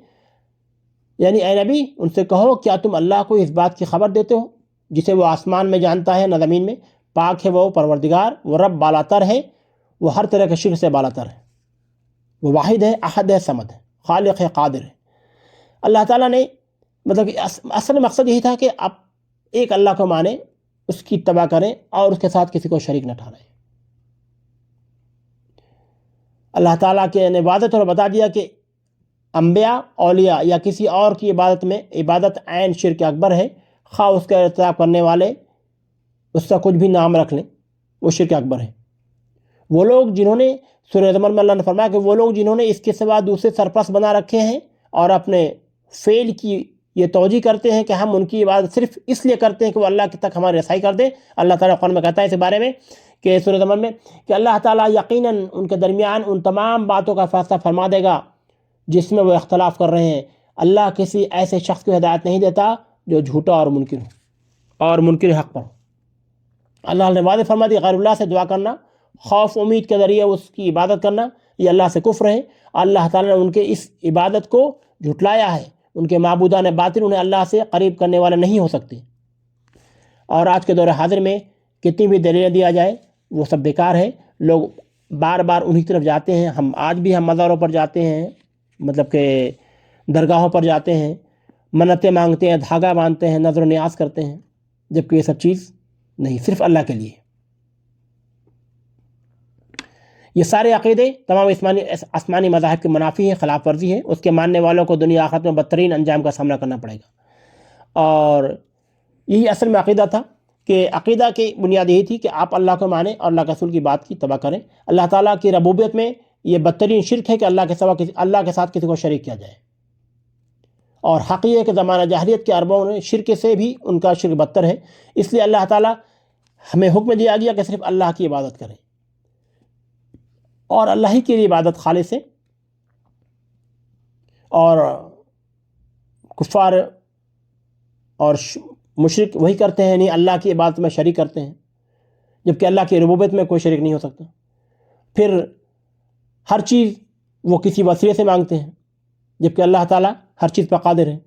یعنی اے نبی ان سے کہو کیا تم اللہ کو اس بات کی خبر دیتے ہو جسے وہ آسمان میں جانتا ہے نہ زمین میں، پاک ہے وہ پروردگار، وہ رب بالا تر ہے، وہ ہر طرح کے شرک سے بالا تر ہے، وہ واحد ہے، احد ہے، صمد ہے، خالق ہے، قادر ہے۔ اللہ تعالیٰ نے مطلب کہ اصل مقصد یہی تھا کہ آپ ایک اللہ کو مانیں، اس کی اتباع کریں اور اس کے ساتھ کسی کو شریک نہ ٹھہرائیں۔ اللہ تعالیٰ کے نے واضح طور پر بتا دیا کہ انبیاء، اولیاء یا کسی اور کی عبادت میں عبادت عین شرک اکبر ہے، خواہ اس کا ارتکاب کرنے والے اس کا کچھ بھی نام رکھ لیں، وہ شرک اکبر ہے۔ وہ لوگ جنہوں نے سورہ زمر میں اللہ نے فرمایا کہ وہ لوگ جنہوں نے اس کے سوا دوسرے سرپرست بنا رکھے ہیں اور اپنے فعل کی یہ توجیہ کرتے ہیں کہ ہم ان کی عبادت صرف اس لیے کرتے ہیں کہ وہ اللہ تک ہماری رسائی کر دیں۔ اللہ تعالیٰ قرآن میں کہتا ہے اس بارے میں کہ سورہ زمر میں کہ اللہ تعالیٰ یقیناً ان کے درمیان ان تمام باتوں کا فیصلہ فرما دے گا جس میں وہ اختلاف کر رہے ہیں۔ اللہ کسی ایسے شخص کو ہدایت نہیں دیتا جو جھوٹا اور منکر ہو اور منکر حق پر ہو۔ اللہ نے واضح فرما دیا غیر اللہ سے دعا کرنا، خوف امید کے ذریعے اس کی عبادت کرنا، یہ اللہ سے کفر ہے۔ اللہ تعالیٰ نے ان کے اس عبادت کو جھٹلایا ہے، ان کے معبودان باطل انہیں اللہ سے قریب کرنے والے نہیں ہو سکتے۔ اور آج کے دور حاضر میں کتنی بھی دلیلیں دیا جائے وہ سب بیکار ہے، لوگ بار بار انہی طرف جاتے ہیں۔ آج بھی ہم مزاروں پر جاتے ہیں، مطلب کہ درگاہوں پر جاتے ہیں، منتیں مانگتے ہیں، دھاگا باندھتے ہیں، نظر و نیاز کرتے ہیں، جبکہ یہ سب چیز نہیں، صرف اللہ کے لیے۔ یہ سارے عقیدے تمام آسمانی مذاہب کے منافی ہیں، خلاف ورزی ہے، اس کے ماننے والوں کو دنیا آخرت میں بدترین انجام کا سامنا کرنا پڑے گا۔ اور یہی اصل میں عقیدہ تھا، کہ عقیدہ کی بنیاد یہی تھی کہ آپ اللہ کو مانیں اور اللہ کے رسول کی بات کی اتباع کریں۔ اللہ تعالیٰ کی ربوبیت میں یہ بدترین شرک ہے کہ اللہ کے ساتھ کسی کو شریک کیا جائے، اور حقیقت کہ زمانہ جاہلیت کے عربوں نے شرک سے بھی ان کا شرک بدتر ہے، اس لیے اللہ تعالیٰ ہمیں حکم دیا گیا کہ صرف اللہ کی عبادت کریں اور اللہ ہی کے لیے عبادت خالص ہے۔ اور کفار اور مشرک وہی کرتے ہیں، نہیں اللہ کی عبادت میں شریک کرتے ہیں، جبکہ اللہ کی ربوبیت میں کوئی شریک نہیں ہو سکتا۔ پھر ہر چیز وہ کسی وسیلے سے مانگتے ہیں، جبکہ اللہ تعالیٰ ہر چیز پر قادر ہے۔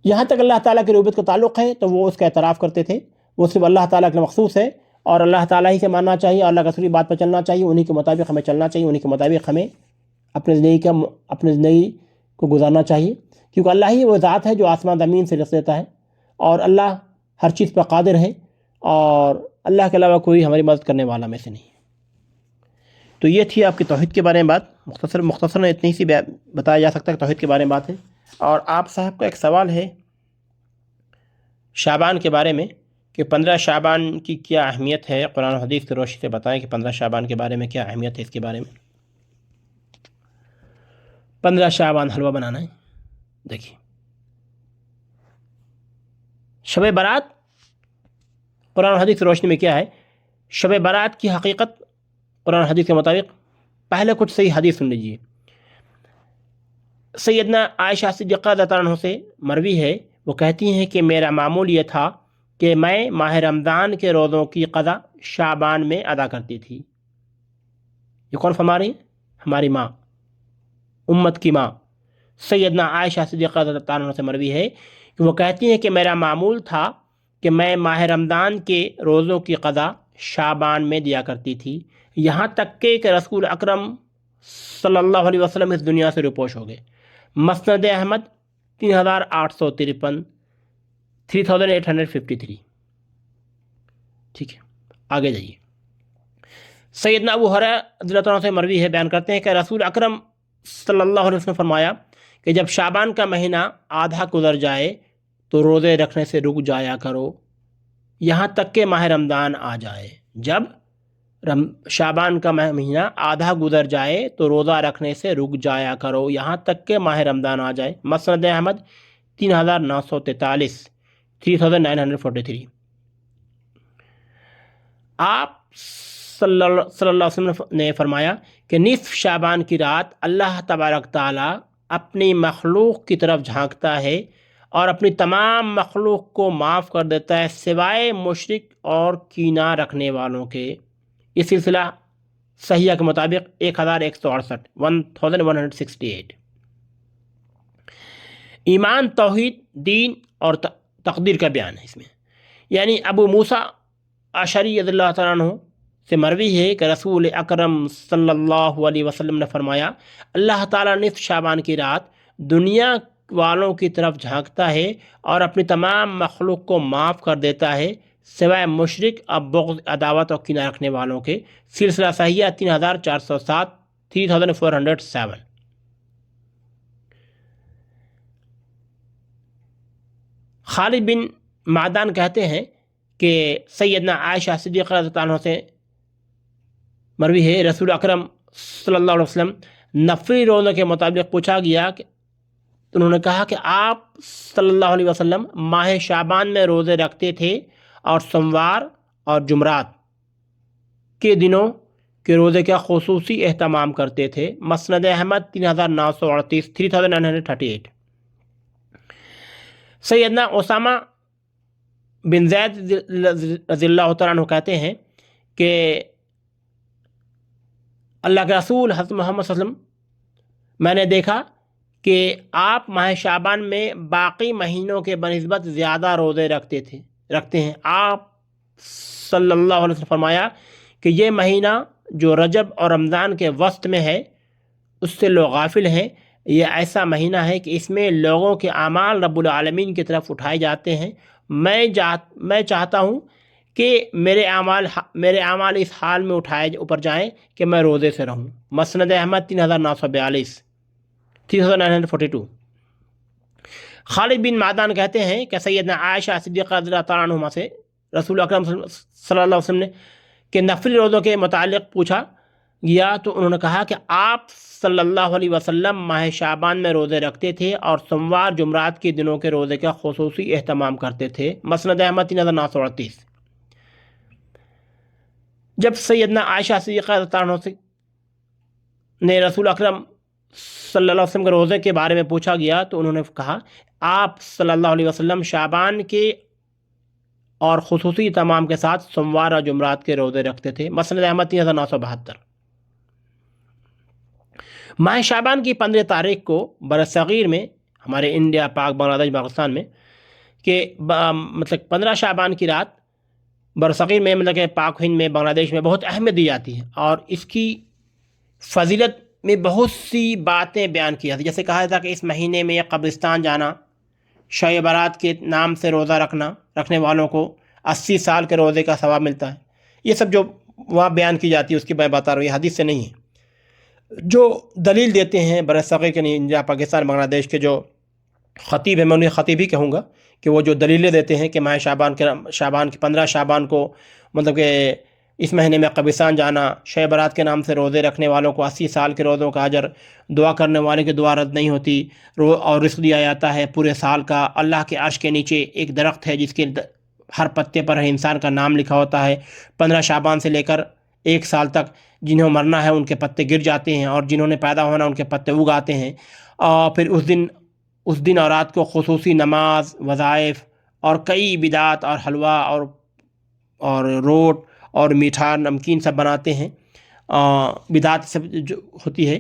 یہاں تک اللہ تعالیٰ کی ربوبیت کا تعلق ہے تو وہ اس کا اعتراف کرتے تھے، وہ صرف اللہ تعالیٰ کے لیے مخصوص ہے، اور اللہ تعالیٰ ہی سے ماننا چاہیے، اور اللہ کے رسول کی بات پر چلنا چاہیے، انہی کے مطابق ہمیں چلنا چاہیے، انہی کے مطابق ہمیں اپنے زندگی کو گزارنا چاہیے، کیونکہ اللہ ہی وہ ذات ہے جو آسمان زمین سے رزق دیتا ہے، اور اللہ ہر چیز پر قادر ہے، اور اللہ کے علاوہ کوئی ہماری مدد کرنے والا میں سے نہیں۔ تو یہ تھی آپ کی توحید کے بارے میں بات، مختصراً اتنی سی بتایا جا سکتا ہے کہ توحید کے بارے میں بات ہے۔ اور آپ صاحب کا ایک سوال ہے شعبان کے بارے میں، کہ 15 شعبان کی کیا اہمیت ہے، قرآن و حدیث کی روشنی سے بتائیں کہ 15 شعبان کے بارے میں کیا اہمیت ہے۔ اس کے بارے میں 15 شعبان حلوہ بنانا ہے۔ دیکھیے، شب برات قرآن و حدیث کی روشنی میں کیا ہے؟ شب برات کی حقیقت قرآن و حدیث کے مطابق، پہلے کچھ صحیح حدیث سن لیجیے۔ سیدنا عائشہ صدیقہ رضی اللہ عنہ سے مروی ہے، وہ کہتی ہیں کہ میرا معمول یہ تھا کہ میں ماہ رمضان کے روزوں کی قضا شعبان میں ادا کرتی تھی۔ یہ کون فرما رہی ہیں؟ ہماری ماں، امت کی ماں سیدنا عائشہ صدیقہ رضی اللہ عنہ سے مروی ہے کہ وہ کہتی ہیں کہ میرا معمول تھا کہ میں ماہ رمضان کے روزوں کی قضا شعبان میں دیا کرتی تھی، یہاں تک کہ رسول اکرم صلی اللہ علیہ وسلم اس دنیا سے روپوش ہو گئے۔ مسند احمد 3853، 3853۔ ٹھیک ہے، آگے جائیے۔ سیدنا ابو ہریرہ رضی اللہ عنہ سے مروی ہے، بیان کرتے ہیں کہ رسول اکرم صلی اللہ علیہ وسلم نے فرمایا کہ جب شعبان کا مہینہ آدھا گزر جائے تو روزے رکھنے سے رک جایا کرو، یہاں تک کہ ماہ رمضان آ جائے۔ جب شعبان کا مہینہ آدھا گزر جائے تو روزہ رکھنے سے رک جایا کرو، یہاں تک کہ ماہ رمضان آ جائے۔ مسند احمد 3943، 3943۔ آپ صلی اللہ علیہ وسلم نے فرمایا کہ نصف شعبان کی رات اللہ تبارک تعالیٰ اپنی مخلوق کی طرف جھانکتا ہے اور اپنی تمام مخلوق کو معاف کر دیتا ہے سوائے مشرک اور کینہ رکھنے والوں کے۔ یہ سلسلہ صحیحہ کے مطابق 1168، 1168۔ ایمان، توحید، دین اور تقدیر کا بیان ہے اس میں۔ یعنی ابو موسیٰ اشعری رضی اللہ تعالیٰ عنہ سے مروی ہے کہ رسول اکرم صلی اللہ علیہ وسلم نے فرمایا اللہ تعالیٰ نصف شعبان کی رات دنیا والوں کی طرف جھانکتا ہے اور اپنی تمام مخلوق کو معاف کر دیتا ہے سوائے مشرک اور بغض، عداوت اور کینہ رکھنے والوں کے۔ سلسلہ صحیحہ 3407، 3407۔ خالد بن معدان کہتے ہیں کہ سیدنا عائشہ صدیقہ رضی اللہ عنہ سے مروی ہے، رسول اکرم صلی اللہ علیہ وسلم نفلی روزوں کے مطابق پوچھا گیا کہ انہوں نے کہا کہ آپ صلی اللہ علیہ وسلم ماہ شعبان میں روزے رکھتے تھے اور سوموار اور جمعرات کے دنوں کے روزے کا خصوصی اہتمام کرتے تھے۔ مسند احمد 3938، 3938۔ سیدنا اسامہ بن زید رضی اللہ تعالیٰ عنہ کہتے ہیں کہ اللہ کے رسول حضرت محمد صلی اللہ علیہ وسلم میں نے دیکھا کہ آپ ماہ شعبان میں باقی مہینوں کے بنسبت زیادہ روزے رکھتے ہیں۔ آپ صلی اللہ علیہ وسلم فرمایا کہ یہ مہینہ جو رجب اور رمضان کے وسط میں ہے اس سے لوگ غافل ہیں، یہ ایسا مہینہ ہے کہ اس میں لوگوں کے اعمال رب العالمین کی طرف اٹھائے جاتے ہیں۔ میں چاہتا ہوں کہ میرے اعمال اس حال میں اٹھائے اوپر جائیں کہ میں روزے سے رہوں۔ مسند احمد 3942 3942۔ خالد بن معدان کہتے ہیں کہ سیدنا عائشہ صدیقہ رضی اللہ تعالیٰ عنہما سے رسول اکرم صلی اللہ علیہ وسلم نے کہ نفلی روزوں کے متعلق پوچھا گیا تو انہوں نے کہا کہ آپ صلی اللہ علیہ وسلم ماہ شعبان میں روزے رکھتے تھے اور سوموار جمعرات کے دنوں کے روزے کا خصوصی اہتمام کرتے تھے۔ مسند احمد 3938۔ جب سیدنا عائشہ صدیقہ رضی اللہ عنہ نے رسول اکرم صلی اللہ علیہ وسلم کے روزے کے بارے میں پوچھا گیا تو انہوں نے کہا آپ صلی اللہ علیہ وسلم شعبان کے اور خصوصی اہتمام کے ساتھ سوموار اور جمعرات کے روزے رکھتے تھے۔ مسند احمد 3972۔ ماہ شعبان کی 15 تاریخ کو برصغیر میں ہمارے انڈیا، پاک، بنگلہ دیش، پاکستان میں کہ مطلب 15 شعبان کی رات برصغیر میں مطلب کہ پاک ہند میں، بنگلہ دیش میں بہت اہمیت دی جاتی ہے اور اس کی فضیلت میں بہت سی باتیں بیان کی جاتی ہیں۔ جیسے کہا جاتا ہے کہ اس مہینے میں قبرستان جانا، شب برات کے نام سے روزہ رکھنے والوں کو 80 سال کے روزے کا ثواب ملتا ہے۔ یہ سب جو وہاں بیان کی جاتی ہے اس کی میں بتا رہا ہوں، یہ حدیث سے نہیں ہے۔ جو دلیل دیتے ہیں برصغیر کے انڈیا، پاکستان، بنگلہ دیش کے جو خطیب ہیں، میں انہیں خطیب ہی کہوں گا کہ وہ جو دلیلیں دیتے ہیں کہ ماہ شعبان کی 15 شعبان کو مطلب کہ اس مہینے میں قبرستان جانا، شب برات کے نام سے روزے رکھنے والوں کو 80 سال کے روزوں کا اجر، دعا کرنے والے کی دعا رد نہیں ہوتی، اور رزق دیا جاتا ہے پورے سال کا۔ اللہ کے عرش کے نیچے ایک درخت ہے جس کے ہر پتے پر انسان کا نام لکھا ہوتا ہے۔ 15 شعبان سے لے کر 1 سال تک جنہوں مرنا ہے ان کے پتے گر جاتے ہیں اور جنہوں نے پیدا ہونا ان کے پتے اگ آتے ہیں۔ اور پھر اس دن اور رات کو خصوصی نماز، وظائف اور کئی بدعات اور حلوہ اور روٹ اور میٹھا نمکین سب بناتے ہیں۔ بدعات سب جو ہوتی ہے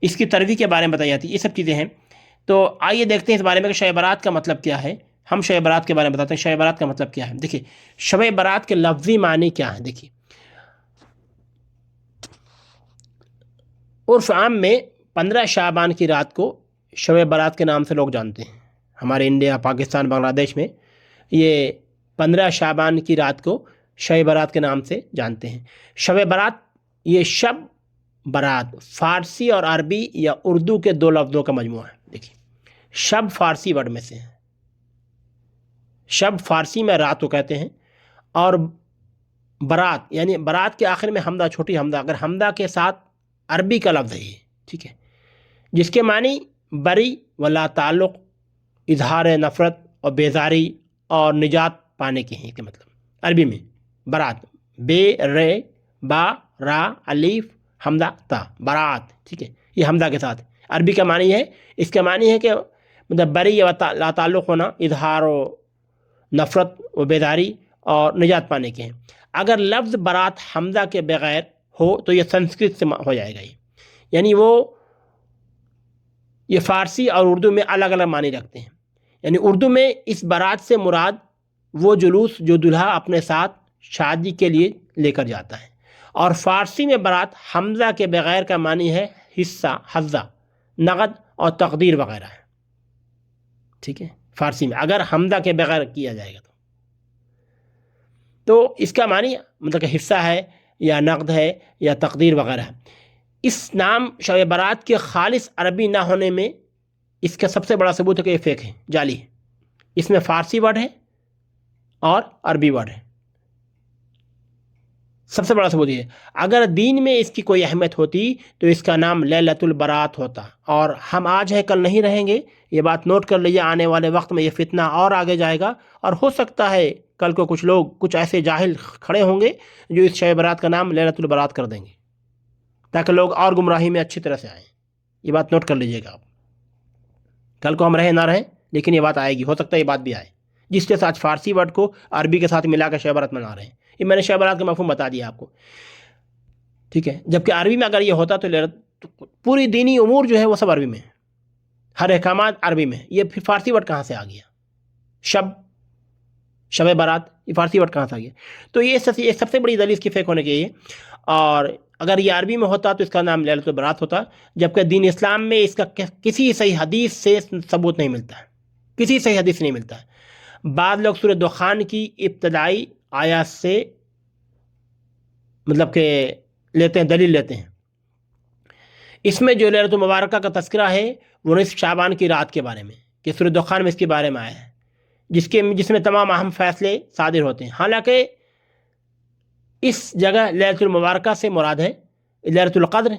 اس کی ترویج کے بارے میں بتائی جاتی ہے، یہ سب چیزیں ہیں۔ تو آئیے دیکھتے ہیں اس بارے میں کہ شب برات کا مطلب کیا ہے۔ ہم شب برات کے بارے میں بتاتے ہیں شب برات کا مطلب کیا ہے۔ دیکھیے شب برات کے لفظی معنی کیا ہے۔ دیکھیے عرف عام میں 15 شعبان کی رات کو شب برات کے نام سے لوگ جانتے ہیں۔ ہمارے انڈیا، پاکستان، بنگلہ دیش میں یہ 15 شعبان کی رات کو شب برات کے نام سے جانتے ہیں۔ شب برات، یہ شب برات فارسی اور عربی یا اردو کے 2 لفظوں کا مجموعہ ہے۔ دیکھیے شب فارسی ورڈ میں سے ہے، شب فارسی میں رات کو کہتے ہیں، اور برات یعنی برات کے آخر میں حمدہ، چھوٹی حمدہ، اگر حمدہ کے ساتھ عربی کا لفظ ہے یہ، ٹھیک ہے، جس کے معنی بری و لا تعلق، اظہار نفرت اور بیزاری اور نجات پانے کے ہیں۔ کے مطلب عربی میں برات، بے، رے، با، را، الف، حمدہ، تا، برات، ٹھیک ہے، یہ حمدہ کے ساتھ عربی کا معنی ہے۔ اس کا معنی ہے کہ مطلب بری و لا تعلق ہونا، اظہار و نفرت و بیداری اور نجات پانے کے ہیں۔ اگر لفظ برات حمزہ کے بغیر ہو تو یہ سنسکرت سے ہو جائے گا، یعنی یہ فارسی اور اردو میں الگ الگ معنی رکھتے ہیں۔ یعنی اردو میں اس برات سے مراد وہ جلوس جو دلہا اپنے ساتھ شادی کے لیے لے کر جاتا ہے، اور فارسی میں برات حمزہ کے بغیر کا معنی ہے حصہ، حظہ، نقد اور تقدیر وغیرہ ہے، ٹھیک ہے، فارسی میں اگر حمزہ کے بغیر کیا جائے گا تو اس کا معنی مطلب کہ حصہ ہے یا نقد ہے یا تقدیر وغیرہ ہے۔ اس نام شب برات کے خالص عربی نہ ہونے میں اس کا سب سے بڑا ثبوت ہے کہ یہ فیک ہے، جعلی ہے۔ اس میں فارسی ورڈ ہے اور عربی ورڈ ہے، سب سے بڑا ثبوت یہ ہے۔ اگر دین میں اس کی کوئی اہمیت ہوتی تو اس کا نام لیلۃ البرات ہوتا، اور ہم آج ہیں کل نہیں رہیں گے، یہ بات نوٹ کر لیجیے۔ آنے والے وقت میں یہ فتنہ اور آگے جائے گا، اور ہو سکتا ہے کل کو کچھ ایسے جاہل کھڑے ہوں گے جو اس شب برات کا نام لیلۃ البرات کر دیں گے، تاکہ لوگ اور گمراہی میں اچھی طرح سے آئیں۔ یہ بات نوٹ کر لیجیے گا آپ، کل کو ہم رہیں نہ رہیں لیکن یہ بات آئے گی، ہو سکتا ہے یہ بات بھی آئے، جس کے ساتھ فارسی ورڈ کو عربی کے ساتھ ملا کر شب برات منا رہے ہیں۔ یہ میں نے شب برات کا مفہوم بتا دیا آپ کو، ٹھیک ہے۔ جبکہ عربی میں اگر یہ ہوتا تو پوری دینی امور جو ہے وہ سب عربی میں ہے، ہر احکامات عربی میں۔ یہ پھر فارسی ورڈ کہاں سے آ گیا؟ شب برات، یہ فارسی ورڈ کہاں سے آ گیا؟ تو یہ سب سے بڑی دلیل اس کی فیک ہونے کی ہے۔ اور اگر یہ عربی میں ہوتا تو اس کا نام لیلۃ البرات ہوتا، جبکہ دین اسلام میں اس کا کسی صحیح حدیث سے ثبوت نہیں ملتا ہے، کسی صحیح حدیث نہیں ملتا ہے۔ بعض لوگ سورہ دخان کی ابتدائی آیات سے مطلب کہ لیتے ہیں، دلیل لیتے ہیں۔ اس میں جو لیلۃ المبارکہ کا تذکرہ ہے وہ نصف شعبان کی رات کے بارے میں، کہ سورۃ دخان میں اس کے بارے میں آیا ہے، جس میں تمام اہم فیصلے صادر ہوتے ہیں۔ حالانکہ اس جگہ لیلۃ المبارکہ سے مراد ہے لیلۃ القدر۔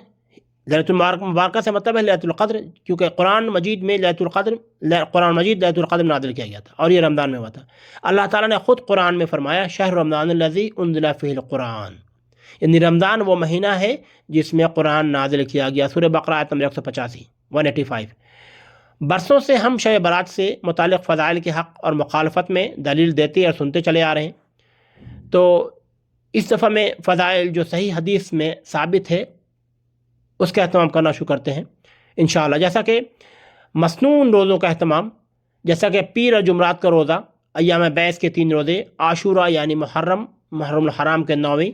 لیلۃ المبارکہ سے مطلب ہے لیلۃ القدر، کیونکہ قرآن مجید میں لیلۃ القدر نازل کیا گیا تھا، اور یہ رمضان میں ہوا تھا۔ اللہ تعالیٰ نے خود قرآن میں فرمایا شہر رمضان الذی انزل فیہ القرآن، یعنی رمضان وہ مہینہ ہے جس میں قرآن نازل کیا گیا۔ سورہ بقرہ آیت نمبر 185 برسوں سے ہم شب برات سے متعلق فضائل کے حق اور مخالفت میں دلیل دیتے اور سنتے چلے آ رہے ہیں، تو اس دفعہ میں فضائل جو صحیح حدیث میں ثابت ہے اس کا اہتمام کرنا شروع کرتے ہیں انشاءاللہ۔ جیسا کہ مسنون روزوں کا اہتمام، جیسا کہ پیر اور جمعرات کا روزہ، ایام بیس کے 3 روزے، عاشورہ یعنی محرم الحرام کے 9ویں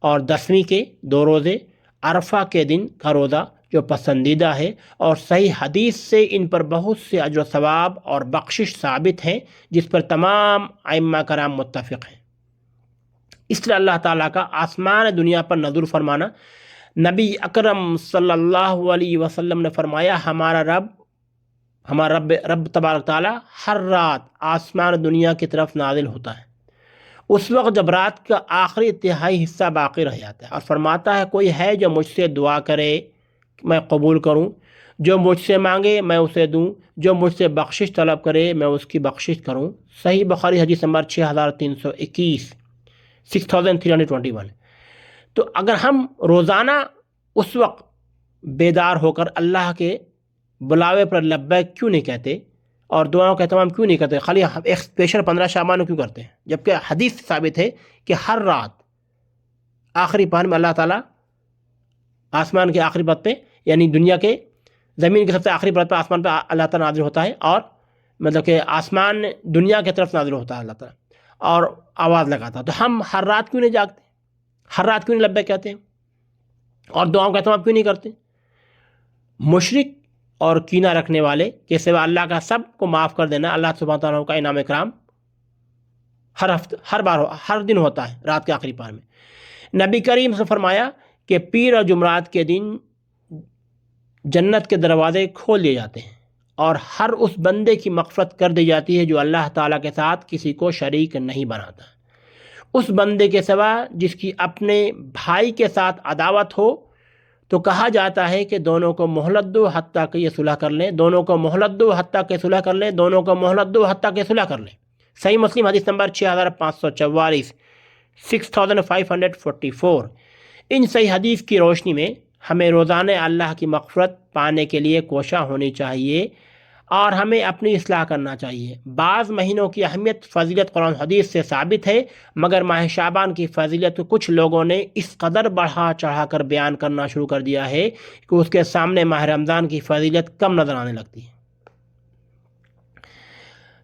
اور 10ویں کے 2 روزے، عرفہ کے دن کا روزہ جو پسندیدہ ہے، اور صحیح حدیث سے ان پر بہت سے اجر و ثواب اور بخشش ثابت ہیں جس پر تمام ائمہ کرام متفق ہیں۔ اس طرح اللہ تعالیٰ کا آسمان دنیا پر نزول فرمانا، نبی اکرم صلی اللہ علیہ وسلم نے فرمایا ہمارا رب تبارک تعالیٰ ہر رات آسمان دنیا کی طرف نازل ہوتا ہے اس وقت جب رات کا آخری تہائی حصہ باقی رہ جاتا ہے، اور فرماتا ہے کوئی ہے جو مجھ سے دعا کرے میں قبول کروں، جو مجھ سے مانگے میں اسے دوں، جو مجھ سے بخشش طلب کرے میں اس کی بخشش کروں۔ صحیح بخاری حدیث نمبر 6321 6321۔ تو اگر ہم روزانہ اس وقت بیدار ہو کر اللہ کے بلاوے پر لبیک کیوں نہیں کہتے اور دعاؤں کا اہتمام کیوں نہیں کرتے، خالی ایک اسپیشل 15 شعبان کیوں کرتے ہیں، جبکہ حدیث ثابت ہے کہ ہر رات آخری پہر میں اللہ تعالیٰ آسمان کے آخری پرت پہ، یعنی دنیا کے زمین کے سب سے آخری پرت پہ آسمان پہ اللہ تعالیٰ نازل ہوتا ہے، اور مطلب کہ آسمان دنیا کی طرف نازل ہوتا ہے اللہ تعالیٰ اور آواز لگاتا ہے۔ تو ہم ہر رات کیوں نہیں جاگتے، ہر رات کیوں نہیں لبیک کہتے ہیں اور دعاؤں کا اہتمام کیوں نہیں کرتے؟ مشرک اور کینہ رکھنے والے کے سوا اللہ کا سب کو معاف کر دینا اللہ سبحانہ تعالیٰ کا انعام اکرام ہر دن ہوتا ہے رات کے آخری پہر میں۔ نبی کریم سے فرمایا کہ پیر اور جمعرات کے دن جنت کے دروازے کھول دیے جاتے ہیں اور ہر اس بندے کی مغفرت کر دی جاتی ہے جو اللہ تعالیٰ کے ساتھ کسی کو شریک نہیں بناتا، اس بندے کے سوا جس کی اپنے بھائی کے ساتھ عداوت ہو، تو کہا جاتا ہے کہ دونوں کو مہلت دو حتیٰ کہ یہ صلح کر لیں، دونوں کو مہلت دو حتیٰ کہ صلح کر لیں، دونوں کو مہلت دو حتیٰ کہ صلح کر لیں۔ صحیح مسلم حدیث نمبر 6544 6544۔ ان صحیح حدیث کی روشنی میں ہمیں روزانہ اللہ کی مغفرت پانے کے لیے کوشاں ہونی چاہیے اور ہمیں اپنی اصلاح کرنا چاہیے۔ بعض مہینوں کی اہمیت فضیلت قرآن حدیث سے ثابت ہے، مگر ماہ شعبان کی فضیلت کچھ لوگوں نے اس قدر بڑھا چڑھا کر بیان کرنا شروع کر دیا ہے کہ اس کے سامنے ماہ رمضان کی فضیلت کم نظر آنے لگتی ہے۔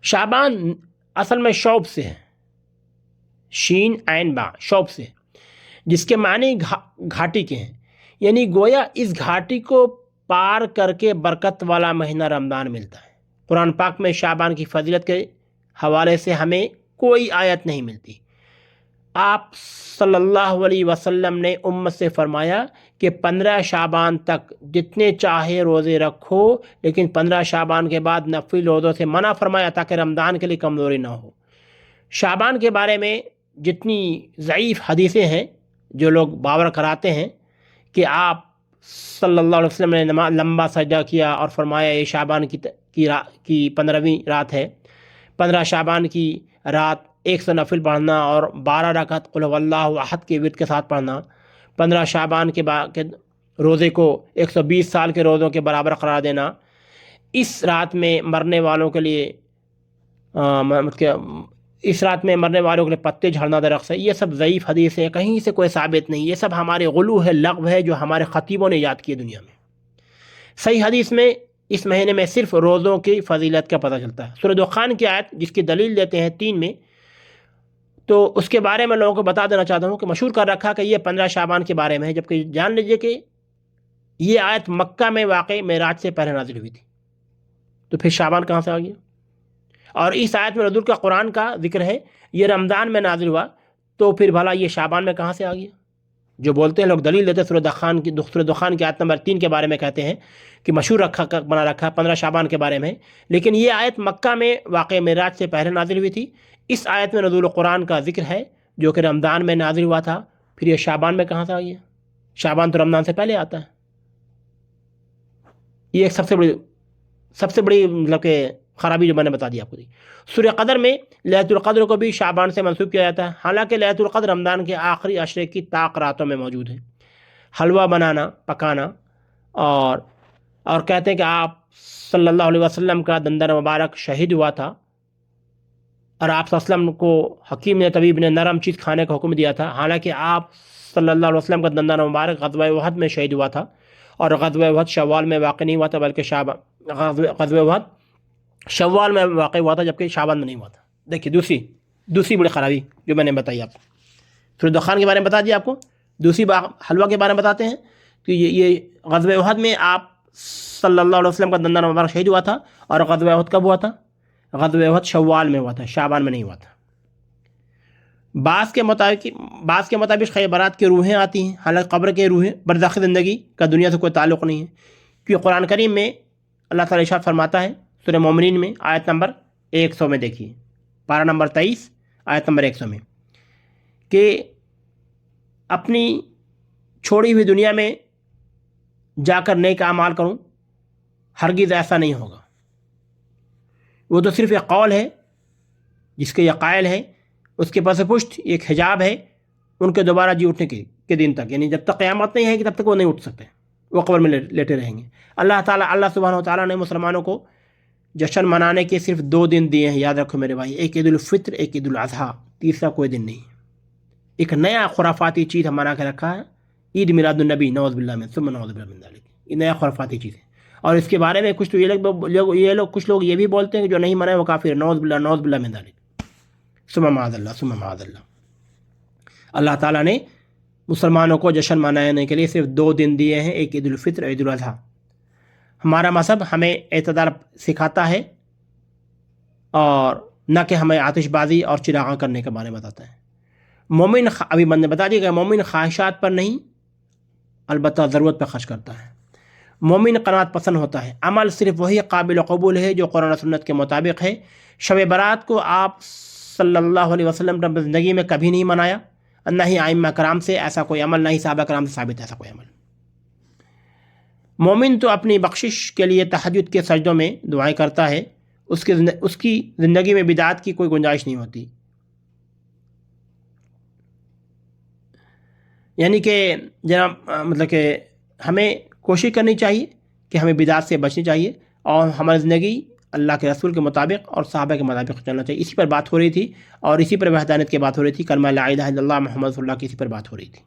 شعبان اصل میں شعب سے ہے، شین عین با، شعب سے، جس کے معنی گھاٹی کے ہیں، یعنی گویا اس گھاٹی کو پار کر کے برکت والا مہینہ رمضان ملتا ہے۔ قرآن پاک میں شعبان کی فضیلت کے حوالے سے ہمیں کوئی آیت نہیں ملتی۔ آپ صلی اللہ علیہ وسلم نے امت سے فرمایا کہ 15 شعبان تک جتنے چاہے روزے رکھو، لیکن 15 شعبان کے بعد نفلی روزوں سے منع فرمایا تاکہ رمضان کے لیے کمزوری نہ ہو۔ شعبان کے بارے میں جتنی ضعیف حدیثیں ہیں جو لوگ باور کراتے ہیں کہ آپ صلی اللہ علیہ وسلم نے لمبا سجدہ کیا اور فرمایا یہ شعبان کی 15ویں رات ہے، 15 شعبان کی رات 100 نفل پڑھنا اور 12 رکعت قل هو اللہ احد کے ورد کے ساتھ پڑھنا، 15 شعبان کے روزے کو 120 سال کے روزوں کے برابر قرار دینا، اس رات میں مرنے والوں کے لیے پتے جھڑنا درخت سے، یہ سب ضعیف حدیث ہے، کہیں سے کوئی ثابت نہیں، یہ سب ہمارے غلو ہے، لغو ہے جو ہمارے خطیبوں نے ایجاد کیے دنیا میں۔ صحیح حدیث میں اس مہینے میں صرف روزوں کی فضیلت کا پتہ چلتا ہے۔ سورۃ دخان کی آیت جس کی دلیل دیتے ہیں 3 میں، تو اس کے بارے میں لوگوں کو بتا دینا چاہتا ہوں کہ مشہور کر رکھا کہ یہ 15 شعبان کے بارے میں ہے، جبکہ جان لیجئے کہ یہ آیت مکہ میں واقع معراج سے پہلے نازل ہوئی تھی، تو پھر شعبان کہاں سے آ گیا؟ اور اس آیت میں نزول کا قرآن کا ذکر ہے، یہ رمضان میں نازل ہوا، تو پھر بھلا یہ شعبان میں کہاں سے آ گیا؟ جو بولتے ہیں لوگ دلیل دیتے ہیں سورہ دخان کی آیت نمبر 3 کے بارے میں کہتے ہیں کہ مشہور بنا رکھا 15 شعبان کے بارے میں، لیکن یہ آیت مکہ میں واقع معراج سے پہلے نازل ہوئی تھی۔ اس آیت میں نزول قرآن کا ذکر ہے جو کہ رمضان میں نازل ہوا تھا، پھر یہ شعبان میں کہاں سے آ گیا؟ شعبان تو رمضان سے پہلے آتا ہے۔ یہ ایک سب سے بڑی مطلب کہ خرابی جو میں نے بتا دی آپ کو دی۔ سورہ قدر میں لیلۃ القدر کو بھی شعبان سے منسوب کیا جاتا ہے، حالانکہ لیلۃ القدر رمضان کے آخری عشرے کی طاق راتوں میں موجود ہے۔ حلوہ بنانا، پکانا، اور کہتے ہیں کہ آپ صلی اللہ علیہ وسلم کا دندان مبارک شہید ہوا تھا، اور آپ صلی اللہ علیہ وسلم کو حکیم نے طبیب نے نرم چیز کھانے کا حکم دیا تھا، حالانکہ آپ صلی اللہ علیہ وسلم کا دندان مبارک غزوہ احد میں شہید ہوا تھا، اور غزوہ احد شوال میں واقع نہیں ہوا تھا بلکہ غزوہ احد شوال میں واقع ہوا تھا جبکہ شعبان میں نہیں ہوا تھا۔ دیکھیے دوسری بڑی خرابی جو میں نے بتائی آپ کو، سورہ دخان کے بارے میں بتا دیا آپ کو، دوسری حلوہ کے بارے میں بتاتے ہیں کہ یہ غزوہ احد میں آپ صلی اللہ علیہ وسلم کا دندان مبارک شہید ہوا تھا، اور غزوہ احد کب ہوا تھا؟ غزوہ احد شوال میں ہوا تھا، شعبان میں نہیں ہوا تھا۔ بعض کے مطابق خیبرات کی روحیں آتی ہیں، حالانکہ قبر کے روحیں برزخ زندگی کا دنیا سے کوئی تعلق نہیں ہے، کیونکہ قرآن کریم میں اللہ تعالیٰ ارشاد فرماتا ہے سورہ مومنین میں آیت نمبر 100 میں، دیکھیے پارہ نمبر 23 آیت نمبر 100 میں، کہ اپنی چھوڑی ہوئی دنیا میں جا کر نیک اعمال کروں، ہرگز ایسا نہیں ہوگا۔ وہ تو صرف ایک قول ہے، جس کے یہ قائل ہے اس کے پس پشت ایک حجاب ہے ان کے دوبارہ جی اٹھنے کے دن تک، یعنی جب تک قیامت نہیں ہے کہ تب تک وہ نہیں اٹھ سکتے، وہ قبر میں لیٹے رہیں گے۔ اللہ سبحانہ و تعالیٰ نے مسلمانوں کو جشن منانے کے صرف 2 دن دیے ہیں، یاد رکھو میرے بھائی، ایک عید الفطر، ایک عید الاضحیٰ، تیسرا کوئی دن نہیں۔ ایک نیا خرافاتی چیز ہم بنا کے رکھا ہے، عید میلاد النبی، نعوذ باللہ من ثم نعوذ باللہ من ذلک، یہ نیا خرافاتی چیز ہے۔ اور اس کے بارے میں کچھ لوگ یہ بھی بولتے ہیں کہ جو نہیں منائے وہ کافر ہے، نعوذ باللہ من ذلک، ثم معاذ اللہ۔ اللہ تعالیٰ نے مسلمانوں کو جشن منانے کے لیے صرف 2 دن دیے ہیں، ایک عید الفطر، عید الاضحیٰ۔ ہمارا مذہب ہمیں اعتدال سکھاتا ہے، اور نہ کہ ہمیں آتش بازی اور چراغاں کرنے کے بارے میں بتاتا ہے۔ مومن ابھی میں نے بتا دیا کہ مومن خواہشات پر نہیں، البتہ ضرورت پر خرچ کرتا ہے۔ مومن قناعت پسند ہوتا ہے، عمل صرف وہی قابل قبول ہے جو قرآن و سنت کے مطابق ہے۔ شب برات کو آپ صلی اللہ علیہ وسلم نے زندگی میں کبھی نہیں منایا، نہ ہی ائمہ کرام سے ایسا کوئی عمل، نہ ہی صحابہ کرام سے ثابت ایسا کوئی عمل۔ مومن تو اپنی بخشش کے لیے تہجد کے سجدوں میں دعائیں کرتا ہے، اس کی زندگی میں بدعت کی کوئی گنجائش نہیں ہوتی۔ یعنی کہ جناب مطلب کہ ہمیں کوشش کرنی چاہیے کہ ہمیں بدعت سے بچنی چاہیے، اور ہماری زندگی اللہ کے رسول کے مطابق اور صحابہ کے مطابق چلنا چاہیے۔ اسی پر بات ہو رہی تھی، اور اسی پر وحدانیت کی بات ہو رہی تھی، کلمہ لا الہ الا اللہ محمد رسول اللہ کی اسی پر بات ہو رہی تھی۔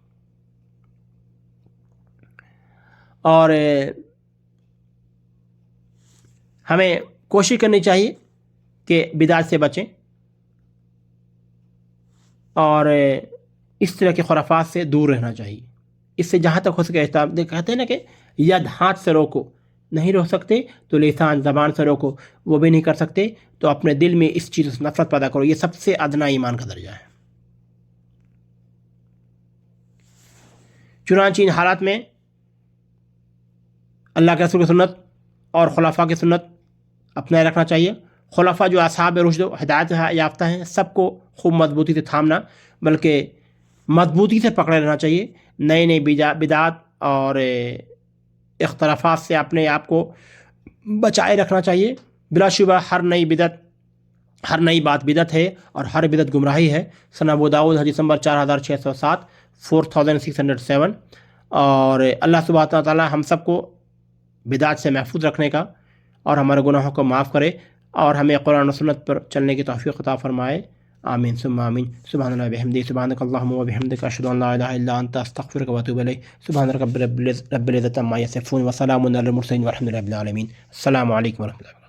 اور ہمیں کوشش کرنی چاہیے کہ بدعت سے بچیں، اور اس طرح کے خرافات سے دور رہنا چاہیے۔ اس سے جہاں تک ہو سکے کہتے ہیں نا کہ ید ہاتھ سے روکو، نہیں روک سکتے تو لسان زبان سے روکو، وہ بھی نہیں کر سکتے تو اپنے دل میں اس چیز سے نفرت پیدا کرو۔ یہ سب سے ادنا ایمان کا درجہ ہے۔ چنانچہ ان حالات میں اللہ کے رسول کی سنت اور خلفاء کی سنت اپنائے رکھنا چاہیے۔ خلفاء جو اصحاب رشد و ہدایت یافتہ ہیں، سب کو خوب مضبوطی سے تھامنا، بلکہ مضبوطی سے پکڑے رہنا چاہیے۔ نئی بدعات اور اختلافات سے اپنے آپ کو بچائے رکھنا چاہیے۔ بلا شبہ ہر نئی بات بدعت ہے، اور ہر بدعت گمراہی ہے۔ سنن ابو داؤد حدیث نمبر 4607 4607۔ اور اللہ سبحانہ تعالیٰ ہم سب کو بدعت سے محفوظ رکھنے کا اور ہمارے گناہوں کو معاف کرے، اور ہمیں قرآن و سنت پر چلنے کی توفیق عطا فرمائے۔ آمین ثم آمین۔ سبحان اللہ بحمدہ، سبحانک اللہم وبحمدک، اشہد ان لا الہ الا انت، استغفرک واتوب الیک۔ سبحان رب العزۃ عما یصفون، وسلام علی المرسلین، والحمد للہ رب العالمین۔ السلام علیکم ورحمۃ اللہ۔